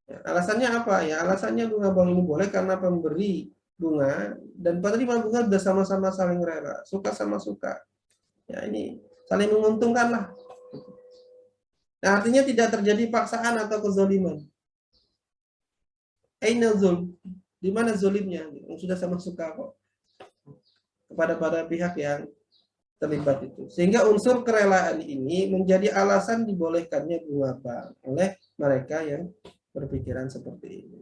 Ya, alasannya apa? Ya, alasannya bunga bank ini boleh karena pemberi bunga dan penerima bunga sudah sama-sama saling rela, suka sama suka. Ya, ini saling menguntungkan lah. Nah, artinya tidak terjadi paksaan atau kezaliman. Aina zulm? Di mana zolimnya? Yang sudah sama suka kok kepada pihak yang terlibat itu. Sehingga unsur kerelaan ini menjadi alasan dibolehkannya bunga bank oleh mereka yang berpikiran seperti ini.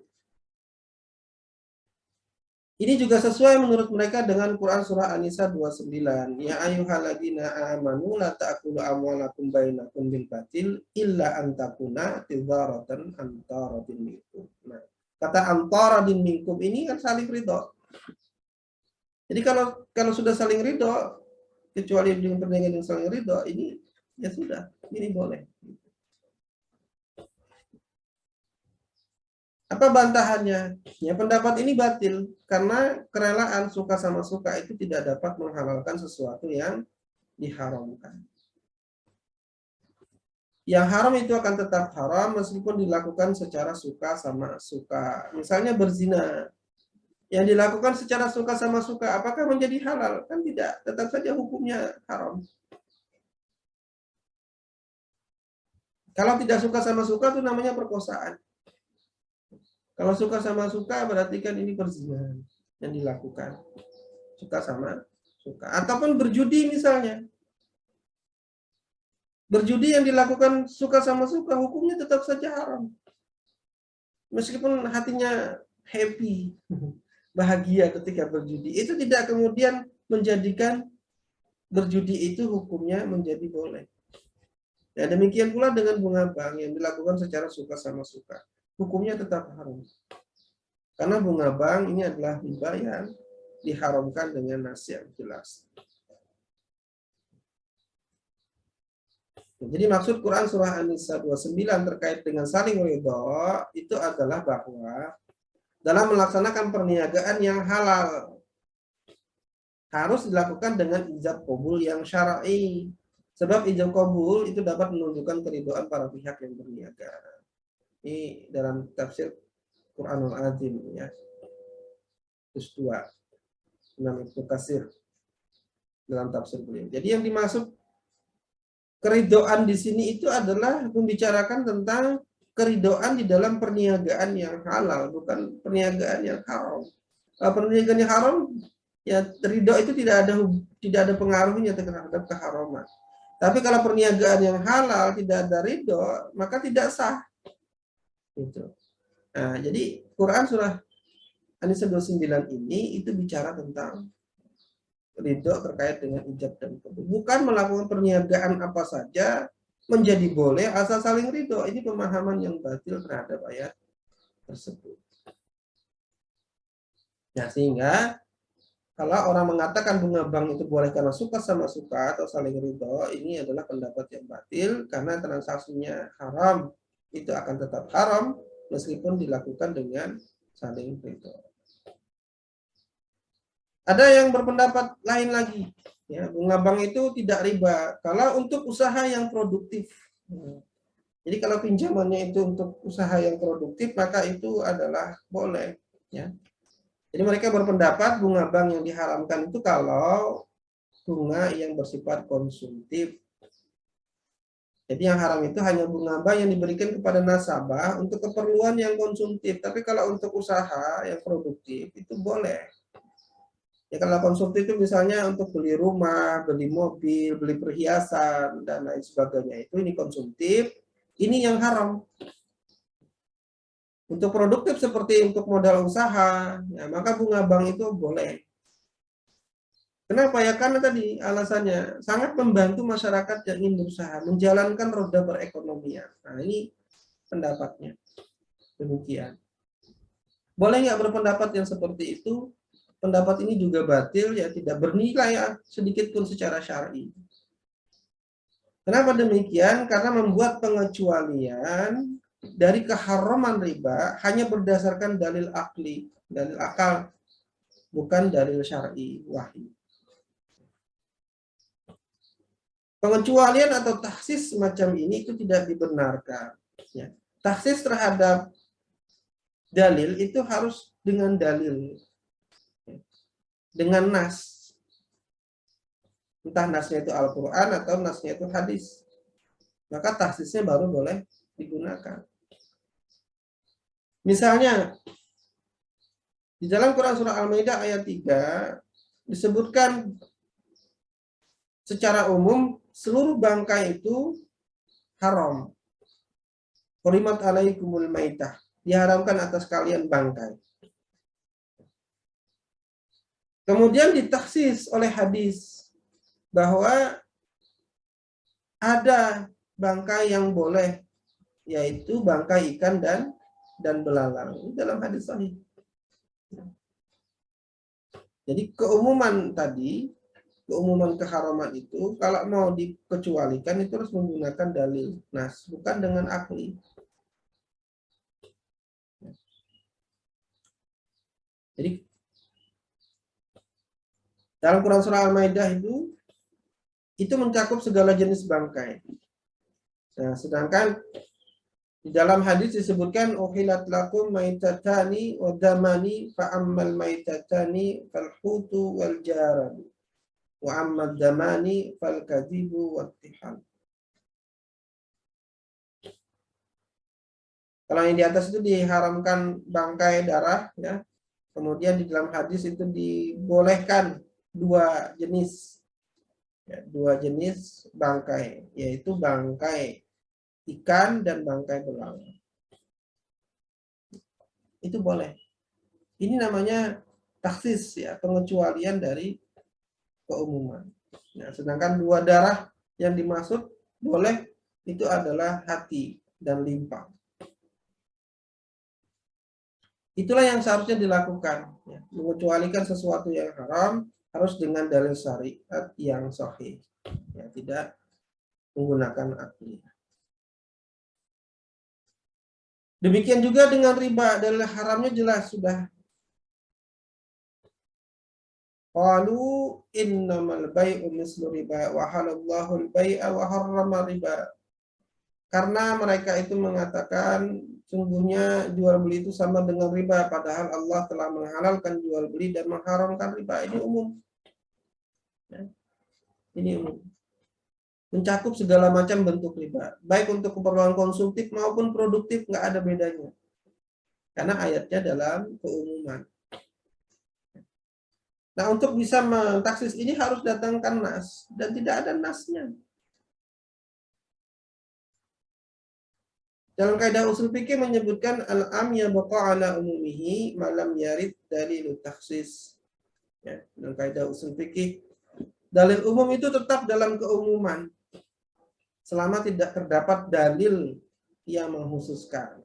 Ini juga sesuai menurut mereka dengan Quran surah An-Nisa 29. Ya ayyuhalladzina amanu la ta'kulu amwalakum bainakum bil batil illa an takuna tijaratan antaratin minkum. Nah, kata antaratin minkum ini kan saling ridho. Jadi kalau sudah saling ridho, kecuali dengan perdagangan yang saling ridho, ini ya sudah, ini boleh. Apa bantahannya? Ya, pendapat ini batil karena kerelaan suka sama suka itu tidak dapat menghalalkan sesuatu yang diharamkan. Yang haram itu akan tetap haram meskipun dilakukan secara suka sama suka. Misalnya berzina, yang dilakukan secara suka sama suka, apakah menjadi halal? Kan tidak, tetap saja hukumnya haram. Kalau tidak suka sama suka itu namanya perkosaan. Kalau suka sama suka berarti kan ini perzinahan yang dilakukan. Suka sama suka. Ataupun berjudi misalnya. Berjudi yang dilakukan suka sama suka, hukumnya tetap saja haram. Meskipun hatinya happy, bahagia ketika berjudi. Itu tidak kemudian menjadikan berjudi itu hukumnya menjadi boleh. Ya, demikian pula dengan bunga bank yang dilakukan secara suka sama suka. Hukumnya tetap haram. Karena bunga bank ini adalah riba yang diharamkan dengan nas yang jelas. Jadi maksud Quran surah An-Nisa 29 terkait dengan saling ridho itu adalah bahwa dalam melaksanakan perniagaan yang halal harus dilakukan dengan ijab qabul yang syar'i. Sebab ijab qabul itu dapat menunjukkan keridhaan para pihak yang berniaga. Ini dalam tafsir Quranul Azim, ya. Juz 2. Imam Ibnu Katsir dalam tafsir beliau. Jadi yang dimaksud keridhaan di sini itu adalah membicarakan tentang keridhaan di dalam perniagaan yang halal, bukan perniagaan yang haram. Perniagaan yang haram, ya ridho itu tidak ada pengaruhnya terhadap keharaman. Tapi kalau perniagaan yang halal tidak ada ridho, maka tidak sah. Gitu. Nah, jadi Quran surah An-Nisa 29 ini itu bicara tentang ridho terkait dengan ijab dan qabul. Bukan melakukan perniagaan apa saja menjadi boleh asal saling ridho. Ini pemahaman yang batil terhadap ayat tersebut. Nah, sehingga kalau orang mengatakan bunga bank itu boleh karena suka sama suka atau saling ridho, ini adalah pendapat yang batil karena transaksinya haram. Itu akan tetap haram meskipun dilakukan dengan saling ridho. Ada yang berpendapat lain lagi, ya, bunga bank itu tidak riba kalau untuk usaha yang produktif. Jadi kalau pinjamannya itu untuk usaha yang produktif maka itu adalah boleh, ya. Jadi mereka berpendapat bunga bank yang diharamkan itu kalau bunga yang bersifat konsumtif. Jadi yang haram itu hanya bunga bank yang diberikan kepada nasabah untuk keperluan yang konsumtif. Tapi kalau untuk usaha yang produktif itu boleh. Ya kalau konsumtif itu misalnya untuk beli rumah, beli mobil, beli perhiasan dan lain sebagainya, itu ini konsumtif. Ini yang haram. Untuk produktif seperti untuk modal usaha, ya, maka bunga bank itu boleh. Kenapa ya? Karena tadi alasannya sangat membantu masyarakat yang ingin berusaha, menjalankan roda perekonomian. Nah ini pendapatnya. Demikian. Boleh nggak berpendapat yang seperti itu? Pendapat ini juga batil, ya tidak bernilai ya, sedikit pun secara syar'i. Kenapa demikian? Karena membuat pengecualian dari keharaman riba hanya berdasarkan dalil akli, dalil akal, bukan dalil syar'i wahyu. Pengecualian atau taksis semacam ini itu tidak dibenarkan. Ya. Taksis terhadap dalil itu harus dengan dalil, dengan nas. Entah nasnya itu Al-Quran atau nasnya itu hadis. Maka taksisnya baru boleh digunakan. Misalnya, di dalam Quran Surah Al-Maidah ayat 3, disebutkan secara umum seluruh bangkai itu haram. Hurimat alaikumul maitah. Diharamkan atas kalian bangkai. Kemudian ditaksis oleh hadis bahwa ada bangkai yang boleh, yaitu bangkai ikan dan belalang. Dalam hadis sahih. Jadi keumuman tadi, keumuman keharaman itu kalau mau dikecualikan itu harus menggunakan dalil nas, bukan dengan akli. Jadi dalam Quran Surah Al-Maidah itu mencakup segala jenis bangkai. Nah, sedangkan di dalam hadis disebutkan uhilat lakum maitatani wa damani fa ammal maitatani fal hutu wal jarad wa ammad damani fal kadhibu wat tihal. Kalau yang di atas itu diharamkan bangkai darah, ya. Kemudian di dalam hadis itu dibolehkan dua jenis, ya, dua jenis bangkai, yaitu bangkai ikan dan bangkai belalang. Itu boleh. Ini namanya taksis, ya, pengecualian dari keumuman. Nah, sedangkan dua darah yang dimaksud boleh itu adalah hati dan limpa. Itulah yang seharusnya dilakukan, ya. Mengecualikan sesuatu yang haram harus dengan dalil syariat yang sahih, ya, tidak menggunakan akli. Demikian juga dengan riba, dalil haramnya jelas sudah. Qalu innamal bai'u mislu riba wa halallahu al-bai'a wa harrama riba. Karena mereka itu mengatakan sungguhnya jual beli itu sama dengan riba, padahal Allah telah menghalalkan jual beli dan mengharamkan riba. Ini umum. Ya. Ini umum. Mencakup segala macam bentuk riba, baik untuk keperluan konsumtif maupun produktif, nggak ada bedanya. Karena ayatnya dalam keumuman. Nah, untuk bisa mentaksis ini harus datangkan nas, dan tidak ada nasnya. Dalam kaidah usul fikih menyebutkan al-am yabqa ala umumihi malam yarid dalil taksis. Ya, dalam kaidah usul fikih, dalil umum itu tetap dalam keumuman selama tidak terdapat dalil yang menghususkan.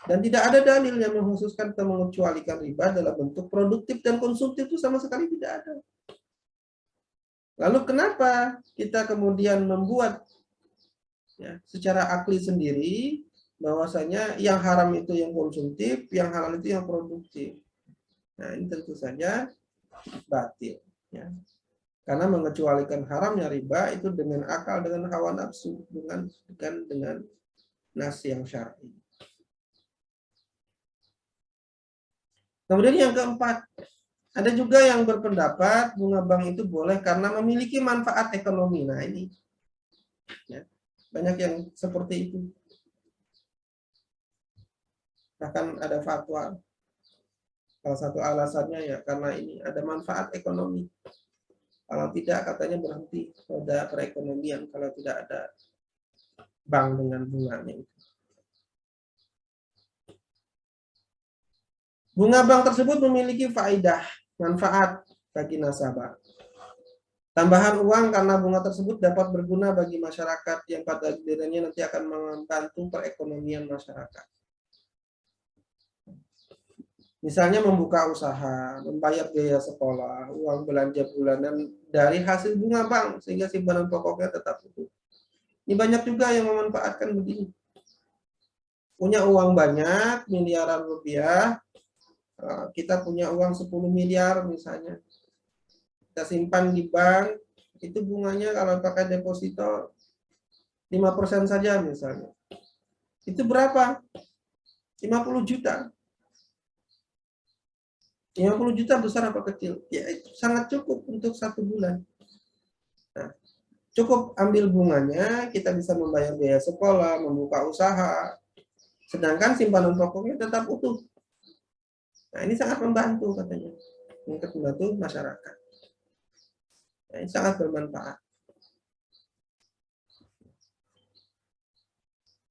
Dan tidak ada dalil yang menghususkan atau mengecualikan riba dalam bentuk produktif dan konsumtif itu sama sekali tidak ada. Lalu kenapa kita kemudian membuat, ya, secara akli sendiri bahwasanya yang haram itu yang konsumtif, yang halal itu yang produktif? Nah, ini tentu saja batil, ya. Karena mengecualikan haramnya riba itu dengan akal, dengan hawa nafsu, bukan dengan nas yang syar'i. Kemudian yang keempat, Ada juga yang berpendapat bunga bank itu boleh karena memiliki manfaat ekonomi. Nah ini ya, banyak yang seperti itu. Bahkan ada fatwa. Salah satu alasannya ya karena ini ada manfaat ekonomi. Kalau tidak katanya berhenti roda perekonomian kalau tidak ada bank dengan bunganya itu. Bunga bank tersebut memiliki faedah, manfaat bagi nasabah. Tambahan uang karena bunga tersebut dapat berguna bagi masyarakat yang pada gilirannya nanti akan membantu perekonomian masyarakat. Misalnya membuka usaha, membayar biaya sekolah, uang belanja bulanan dari hasil bunga bank sehingga simpanan pokoknya tetap utuh. Ini banyak juga yang memanfaatkan begini. Punya uang banyak, miliaran rupiah, kita punya uang 10 miliar misalnya. Kita simpan di bank, itu bunganya kalau pakai deposito 5% saja misalnya. Itu berapa? 50 juta. 50 juta besar apa kecil? Ya itu sangat cukup untuk 1 bulan. Nah, cukup ambil bunganya, kita bisa membayar biaya sekolah, membuka usaha, sedangkan simpanan pokoknya tetap utuh. Nah, ini sangat membantu katanya untuk membantu masyarakat. Nah, ini sangat bermanfaat.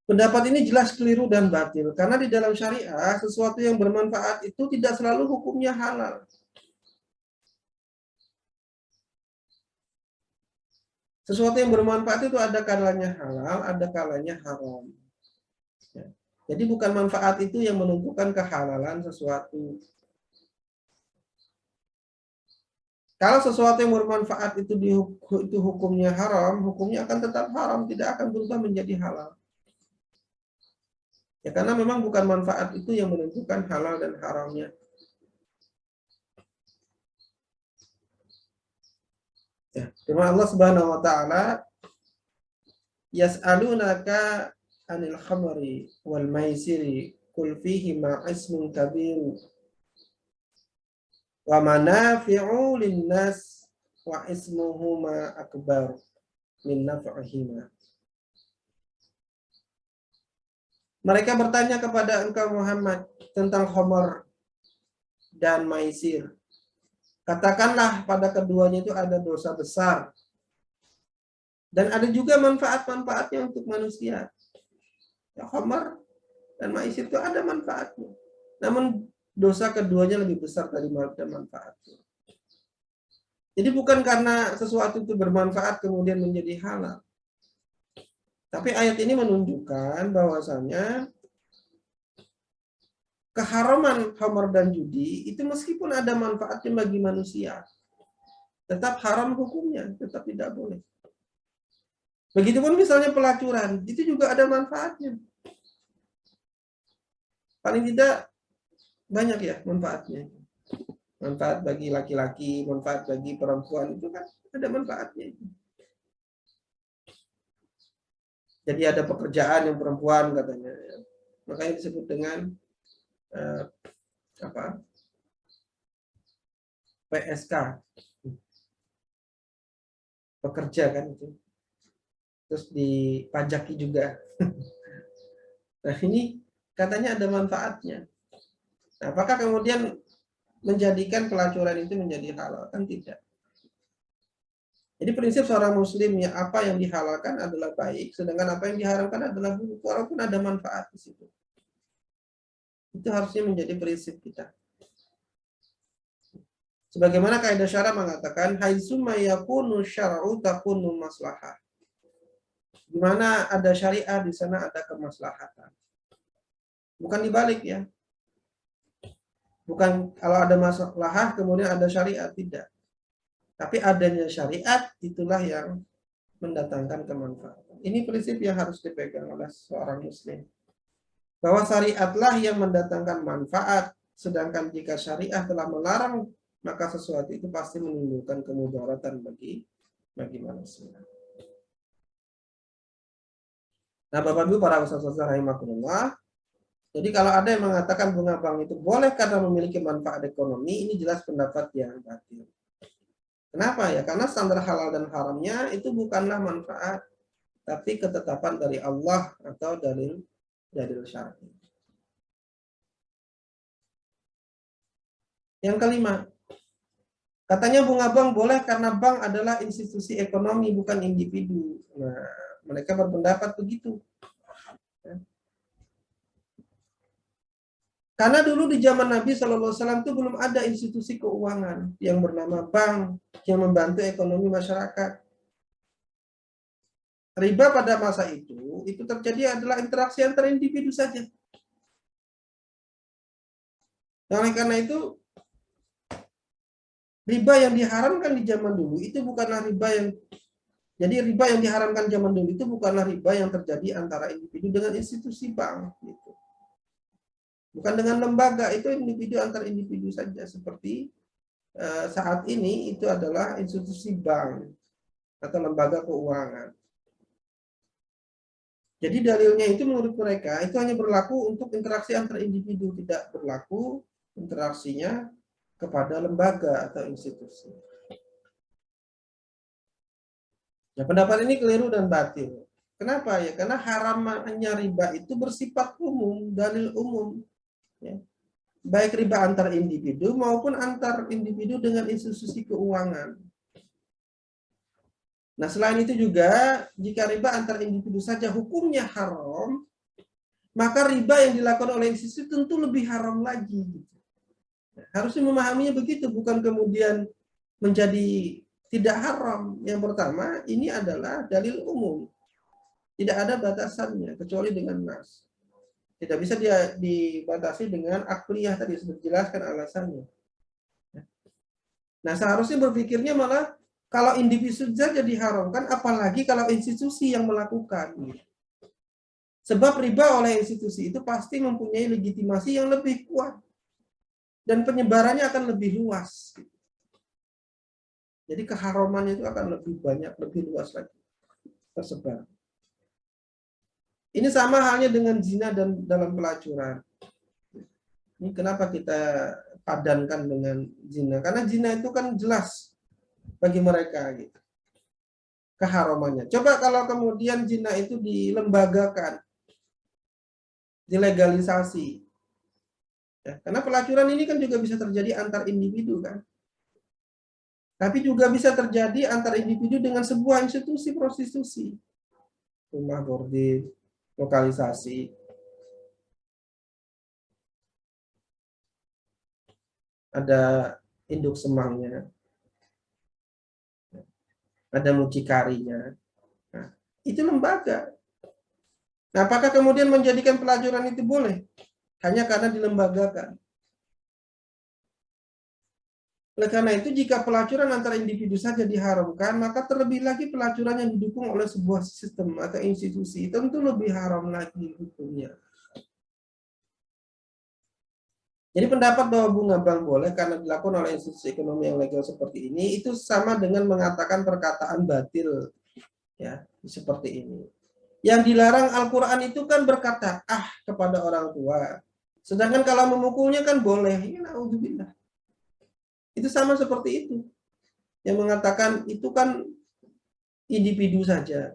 Pendapat ini jelas keliru dan batil, karena di dalam syariah, sesuatu yang bermanfaat itu tidak selalu hukumnya halal. Sesuatu yang bermanfaat itu ada kalanya halal, ada kalanya haram. Ya. Jadi bukan manfaat itu yang menentukan kehalalan sesuatu. Kalau sesuatu yang bermanfaat itu hukumnya haram, hukumnya akan tetap haram, tidak akan berubah menjadi halal. Ya karena memang bukan manfaat itu yang menentukan halal dan haramnya. Ya, firman Allah Subhanahu wa taala, yas'alunaka 'anil khamri wal maisiri qul fihi ma ismun kabir wa manafi'u lin-nas wa ismuhuma akbar min naf'ihima. Mereka bertanya kepada engkau Muhammad tentang khamar dan maisir. Katakanlah pada keduanya itu ada dosa besar. Dan ada juga manfaat-manfaatnya untuk manusia. Ya, khamar dan maisir itu ada manfaatnya. Namun dosa keduanya lebih besar dari manfaatnya. Jadi bukan karena sesuatu itu bermanfaat kemudian menjadi halal. Tapi ayat ini menunjukkan bahwasanya keharaman khamar dan judi itu meskipun ada manfaatnya bagi manusia, tetap haram hukumnya, tetap tidak boleh. Begitupun misalnya pelacuran, itu juga ada manfaatnya. Paling tidak banyak ya manfaatnya. Manfaat bagi laki-laki, manfaat bagi perempuan, itu kan ada manfaatnya. Jadi ada pekerjaan yang perempuan katanya, makanya disebut dengan PSK, pekerja kan itu. Terus dipajaki juga. Nah ini katanya ada manfaatnya. Nah, apakah kemudian menjadikan pelacuran itu menjadi halal? Kan tidak. Jadi prinsip seorang muslim ya, apa yang dihalalkan adalah baik, sedangkan apa yang diharamkan adalah buruk, walaupun ada manfaat di situ. Itu harusnya menjadi prinsip kita. Sebagaimana kaidah syara mengatakan, haitsumma yakunu syar'u takunu maslahah. Di mana ada syariah, di sana ada kemaslahatan. Bukan dibalik ya. Bukan kalau ada masalah kemudian ada syariat, tidak. Tapi adanya syariat itulah yang mendatangkan kemanfaatan. Ini prinsip yang harus dipegang oleh seorang muslim. Bahwa syariatlah yang mendatangkan manfaat, sedangkan jika syariat telah melarang, maka sesuatu itu pasti menimbulkan kemudaratan bagi manusia. Nah, Bapak Ibu para ustaz rahimakumullah, Jadi kalau ada yang mengatakan bunga bank itu boleh karena memiliki manfaat ekonomi, ini jelas pendapat yang batil. Kenapa ya? Karena standar halal dan haramnya itu bukanlah manfaat, tapi ketetapan dari Allah atau dari syar'i. Yang kelima, katanya bunga bank boleh karena bank adalah institusi ekonomi bukan individu. Nah, mereka berpendapat begitu. Karena dulu di zaman Nabi Shallallahu Alaihi Wasallam itu belum ada institusi keuangan yang bernama bank yang membantu ekonomi masyarakat. Riba pada masa itu terjadi adalah interaksi antar individu saja. Oleh karena itu, riba yang diharamkan di zaman dulu itu bukanlah riba yang diharamkan zaman dulu itu bukanlah riba yang terjadi antara individu dengan institusi bank. Gitu. Bukan dengan lembaga, itu individu antar individu saja. Seperti saat ini itu adalah institusi bank atau lembaga keuangan. Jadi dalilnya itu menurut mereka itu hanya berlaku untuk interaksi antar individu, tidak berlaku interaksinya kepada lembaga atau institusi. Nah, pendapat ini keliru dan batil. Kenapa ya? Karena haramnya riba itu bersifat umum, dalil umum. Ya. Baik riba antar individu maupun antar individu dengan institusi keuangan. Nah, selain itu juga, jika riba antar individu saja hukumnya haram, maka riba yang dilakukan oleh institusi tentu lebih haram lagi. Harusnya memahaminya begitu, bukan kemudian menjadi tidak haram. Yang pertama, ini adalah dalil umum. Tidak ada batasannya, kecuali dengan nas. Tidak bisa dia dibatasi dengan akliyah, tadi sudah dijelaskan alasannya. Nah, seharusnya berpikirnya malah kalau individu saja diharamkan, apalagi kalau institusi yang melakukan. Sebab riba oleh institusi itu pasti mempunyai legitimasi yang lebih kuat. Dan penyebarannya akan lebih luas. Jadi keharamannya itu akan lebih banyak, lebih luas lagi tersebar. Ini sama halnya dengan zina dan dalam pelacuran. Ini kenapa kita padankan dengan zina? Karena zina itu kan jelas bagi mereka gitu. Keharamannya. Coba kalau kemudian zina itu dilembagakan, dilegalisasi. Ya, karena pelacuran ini kan juga bisa terjadi antar individu kan. Tapi juga bisa terjadi antar individu dengan sebuah institusi prostitusi. Rumah bordil, lokalisasi. Ada induk semangnya. Ada mucikarinya. Nah, itu lembaga. Nah, apakah kemudian menjadikan pelacuran itu boleh? Hanya karena dilembagakan. Oleh karena itu, jika pelacuran antara individu saja diharamkan, maka terlebih lagi pelacuran yang didukung oleh sebuah sistem atau institusi, tentu lebih haram lagi hukumnya. Jadi pendapat bahwa bunga bank boleh karena dilakukan oleh institusi ekonomi yang legal seperti ini, itu sama dengan mengatakan perkataan batil. Ya, seperti ini. Yang dilarang Al-Quran itu kan berkata, kepada orang tua. Sedangkan kalau memukulnya kan boleh. Ya, naudzubillah. Itu sama seperti itu. Yang mengatakan itu kan individu saja.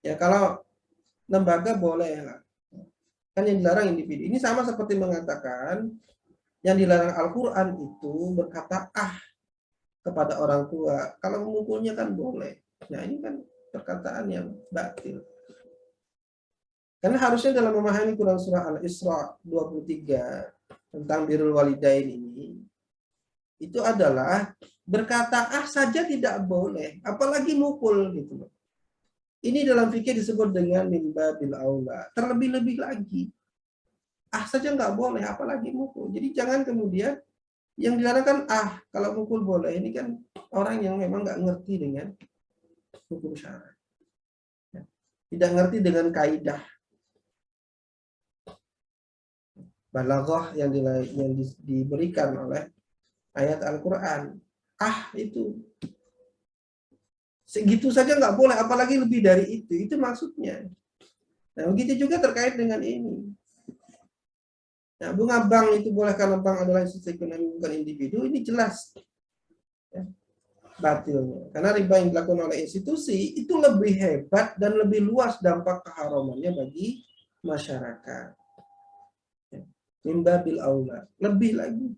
Ya, kalau lembaga boleh lah. Kan yang dilarang individu. Ini sama seperti mengatakan yang dilarang Al-Quran itu berkata kepada orang tua. Kalau memukulnya kan boleh. Nah, ini kan perkataan yang batil. Karena harusnya dalam memahami Quran surah Al-Isra 23 tentang birrul walidain ini, itu adalah berkata saja tidak boleh, apalagi mukul gitu. Ini dalam fikih disebut dengan mimba bil aula. Terlebih-lebih lagi, saja nggak boleh, apalagi mukul. Jadi jangan kemudian yang dilarang kan kalau mukul boleh. Ini kan orang yang memang nggak ngerti dengan hukum syara, tidak ngerti dengan kaidah balaghah yang diberikan oleh ayat Al-Quran. Itu segitu saja nggak boleh, apalagi lebih dari itu maksudnya. Nah, begitu juga terkait dengan ini. Nah, bunga bank itu boleh karena bank adalah institusi ekonomi bukan individu, ini jelas ya, batilnya. Karena riba yang dilakukan oleh institusi itu lebih hebat dan lebih luas dampak keharamannya bagi masyarakat. Ya. Mimba bil aula, lebih lagi.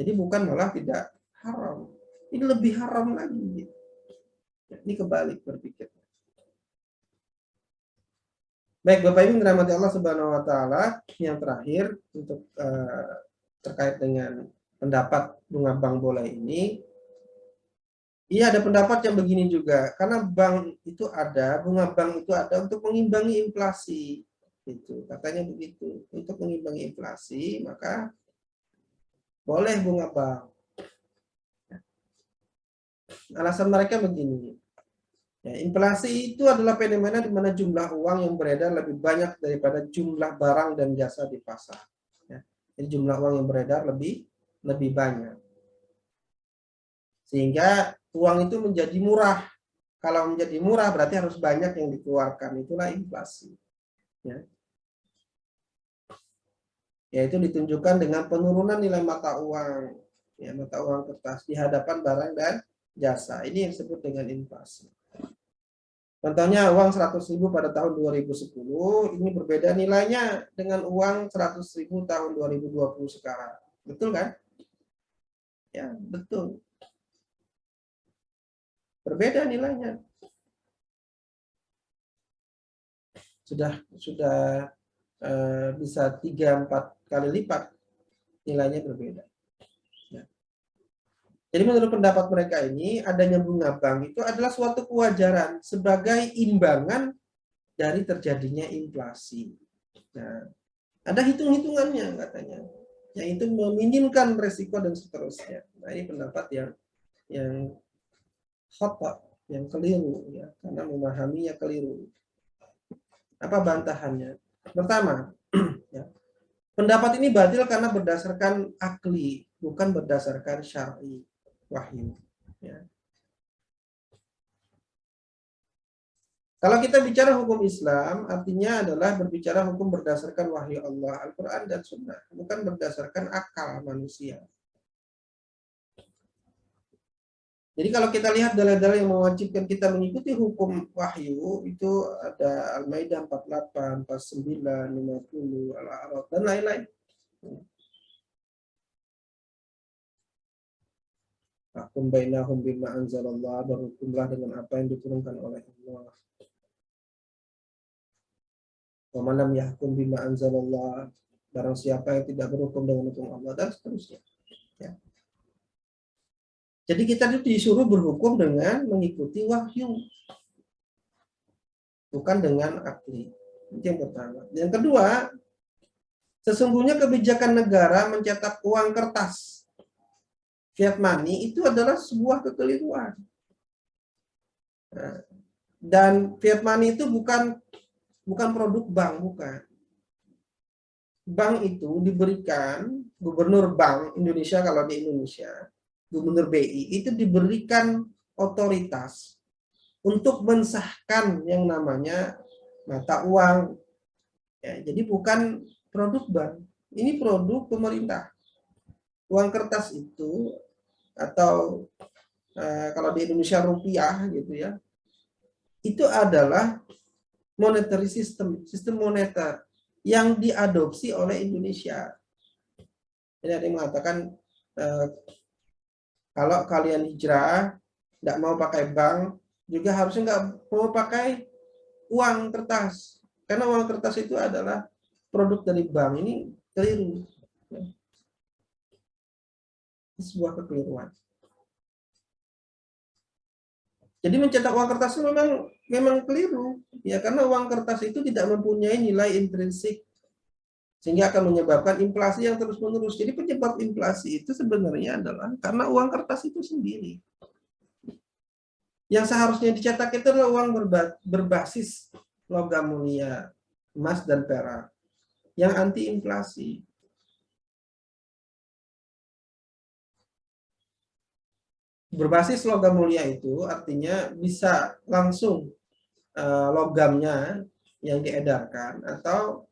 Jadi bukan malah tidak haram, ini lebih haram lagi. Ya, ini kebalik berpikir. Baik, Bapak Ibu dirahmati Allah Subhanahu wa taala, yang terakhir untuk terkait dengan pendapat bunga bank boleh ini. Iya, ada pendapat yang begini juga, karena bank itu ada, bunga bank itu ada untuk mengimbangi inflasi. Itu katanya begitu. Untuk mengimbangi inflasi, maka boleh bunga bank. Alasan mereka begini. Ya, inflasi itu adalah fenomena di mana jumlah uang yang beredar lebih banyak daripada jumlah barang dan jasa di pasar. Ya, jadi jumlah uang yang beredar lebih banyak. Sehingga uang itu menjadi murah. Kalau menjadi murah berarti harus banyak yang dikeluarkan. Itulah inflasi. Ya. Yaitu ditunjukkan dengan penurunan nilai mata uang. Ya, mata uang kertas di hadapan barang dan jasa. Ini yang disebut dengan inflasi. Contohnya uang 100.000 pada tahun 2010 ini berbeda nilainya dengan uang 100.000 tahun 2020 sekarang. Betul kan? Ya, betul. Berbeda nilainya. Sudah bisa 3-4 kali lipat nilainya berbeda. Jadi menurut pendapat mereka ini, adanya bunga bank itu adalah suatu kewajaran sebagai imbangan dari terjadinya inflasi. Nah, ada hitung-hitungannya katanya, yaitu meminimkan resiko dan seterusnya. Nah, ini pendapat yang khata, yang keliru ya, karena memahaminya keliru. Apa bantahannya? Pertama, ya, pendapat ini batil karena berdasarkan akli, bukan berdasarkan syar'i. Wahyu. Ya. Kalau kita bicara hukum Islam, artinya adalah berbicara hukum berdasarkan wahyu Allah, Al-Quran dan Sunnah, bukan berdasarkan akal manusia. Jadi kalau kita lihat dalil-dalil yang mewajibkan kita mengikuti hukum wahyu, itu ada Al-Maidah 48, 49, 50, Al-A'raf, dan lain-lain. Hukum bainahum bima anzalallah, berhukumlah dengan apa yang diturunkan oleh Allah. Wa man lam yahkum bima anzalallah, barang siapa yang tidak berhukum dengan hukum Allah, dan seterusnya. Ya. Jadi kita disuruh berhukum dengan mengikuti wahyu, bukan dengan akli. Itu yang pertama. Yang kedua, sesungguhnya kebijakan negara mencetak uang kertas fiat money itu adalah sebuah kekeliruan. Nah, dan fiat money itu bukan produk bank, bukan. Bank itu diberikan, gubernur Bank Indonesia kalau di Indonesia, gubernur BI itu diberikan otoritas untuk mensahkan yang namanya mata uang. Ya, jadi bukan produk bank, ini produk pemerintah. Uang kertas itu atau kalau di Indonesia rupiah gitu ya, itu adalah monetary system, sistem moneter yang diadopsi oleh Indonesia. Jadi ada yang mengatakan kalau kalian hijrah nggak mau pakai bank, juga harusnya nggak mau pakai uang kertas, karena uang kertas itu adalah produk dari bank. Ini keliru. Ini sebuah kekeliruan. Jadi mencetak uang kertas itu memang keliru, ya, karena uang kertas itu tidak mempunyai nilai intrinsik sehingga akan menyebabkan inflasi yang terus-menerus. Jadi penyebab inflasi itu sebenarnya adalah karena uang kertas itu sendiri. Yang seharusnya dicetak itu adalah uang berbasis logam mulia, emas dan perak, yang anti inflasi. Berbasis logam mulia itu artinya bisa langsung logamnya yang diedarkan atau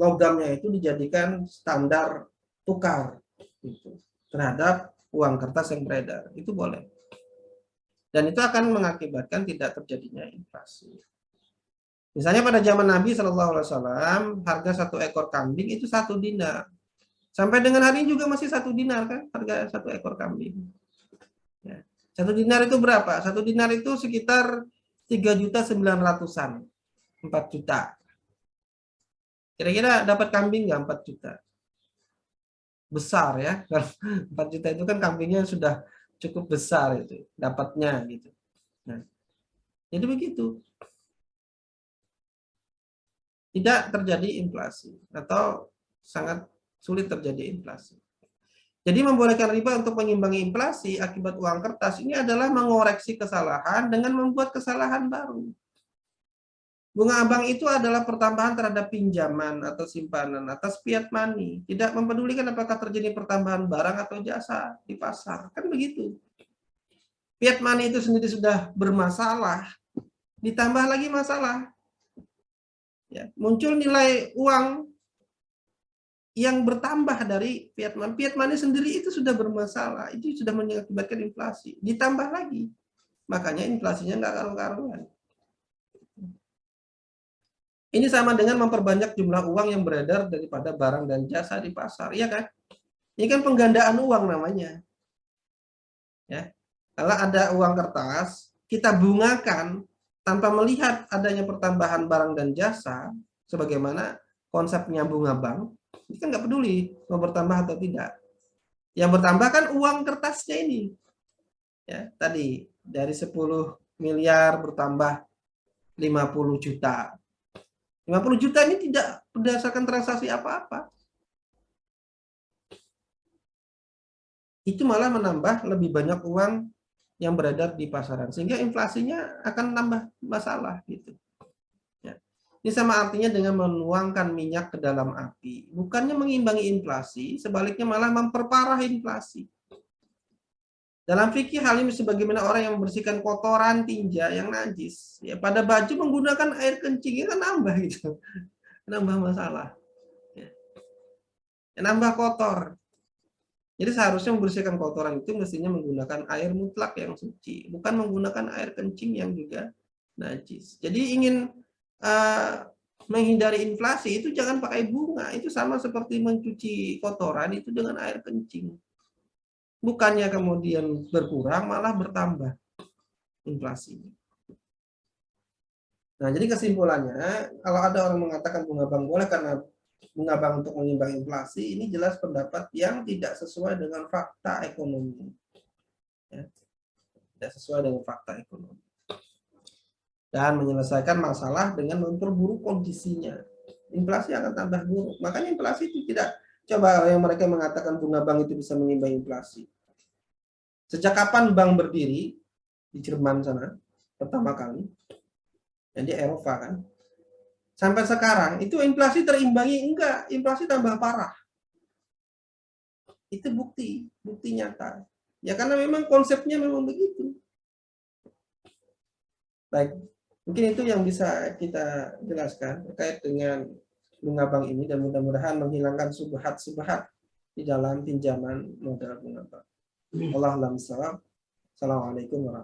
logamnya itu dijadikan standar tukar gitu, terhadap uang kertas yang beredar, itu boleh. Dan itu akan mengakibatkan tidak terjadinya inflasi. Misalnya pada zaman Nabi Shallallahu Alaihi Wasallam, harga satu ekor kambing itu 1 dinar. Sampai dengan hari ini juga masih 1 dinar kan, harga satu ekor kambing. Ya. 1 dinar itu berapa? 1 dinar itu sekitar 3.900.000-an, 4 juta. Kira-kira dapat kambing nggak 4 juta? Besar ya. 4 juta itu kan kambingnya sudah cukup besar itu dapatnya gitu. Nah, jadi begitu. Tidak terjadi inflasi atau sangat sulit terjadi inflasi. Jadi membolehkan riba untuk mengimbangi inflasi akibat uang kertas ini adalah mengoreksi kesalahan dengan membuat kesalahan baru. Bunga abang itu adalah pertambahan terhadap pinjaman atau simpanan atas fiat money. Tidak mempedulikan apakah terjadi pertambahan barang atau jasa di pasar. Kan begitu. Fiat money itu sendiri sudah bermasalah, ditambah lagi masalah. Ya, muncul nilai uang yang bertambah dari fiat money. Fiat money sendiri itu sudah bermasalah. Itu sudah mengakibatkan inflasi. Ditambah lagi. Makanya inflasinya nggak karu-karuan. Ini sama dengan memperbanyak jumlah uang yang beredar daripada barang dan jasa di pasar, iya kan? Ini kan penggandaan uang namanya. Ya. Kalau ada uang kertas, kita bungakan tanpa melihat adanya pertambahan barang dan jasa, sebagaimana konsepnya bunga bank, ini kan nggak peduli mau bertambah atau tidak. Yang bertambah kan uang kertasnya ini. Ya, tadi dari 10 miliar bertambah 50 juta. 50 juta ini tidak berdasarkan transaksi apa-apa. Itu malah menambah lebih banyak uang yang beredar di pasaran. Sehingga inflasinya akan nambah masalah. Gitu. Ya. Ini sama artinya dengan menuangkan minyak ke dalam api. Bukannya mengimbangi inflasi, sebaliknya malah memperparah inflasi. Dalam fikih hal ini sebagaimana orang yang membersihkan kotoran tinja yang najis. Ya, pada baju menggunakan air kencing, kan nambah gitu. Nambah masalah. Nambah kotor. Jadi seharusnya membersihkan kotoran itu mestinya menggunakan air mutlak yang suci, bukan menggunakan air kencing yang juga najis. Jadi ingin menghindari inflasi itu jangan pakai bunga, itu sama seperti mencuci kotoran itu dengan air kencing. Bukannya kemudian berkurang, malah bertambah inflasinya. Nah, jadi kesimpulannya, kalau ada orang mengatakan bunga bank boleh karena bunga bank untuk mengimbangi inflasi, ini jelas pendapat yang tidak sesuai dengan fakta ekonomi. Ya, tidak sesuai dengan fakta ekonomi. Dan menyelesaikan masalah dengan memperburuk kondisinya. Inflasi akan tambah buruk. Makanya inflasi itu tidak, coba yang mereka mengatakan bunga bank itu bisa mengimbangi inflasi. Sejak kapan bank berdiri di Jerman sana pertama kali? Yang di Eropa kan. Sampai sekarang itu inflasi terimbangi? Enggak, inflasi tambah parah. Itu bukti nyata. Ya karena memang konsepnya memang begitu. Baik, mungkin itu yang bisa kita jelaskan terkait dengan bunga bank ini dan mudah-mudahan menghilangkan subhat-subhat di dalam pinjaman modal bunga bank. Wallahu a'lam bishawab. Assalamualaikum warahmatullahi wabarakatuh.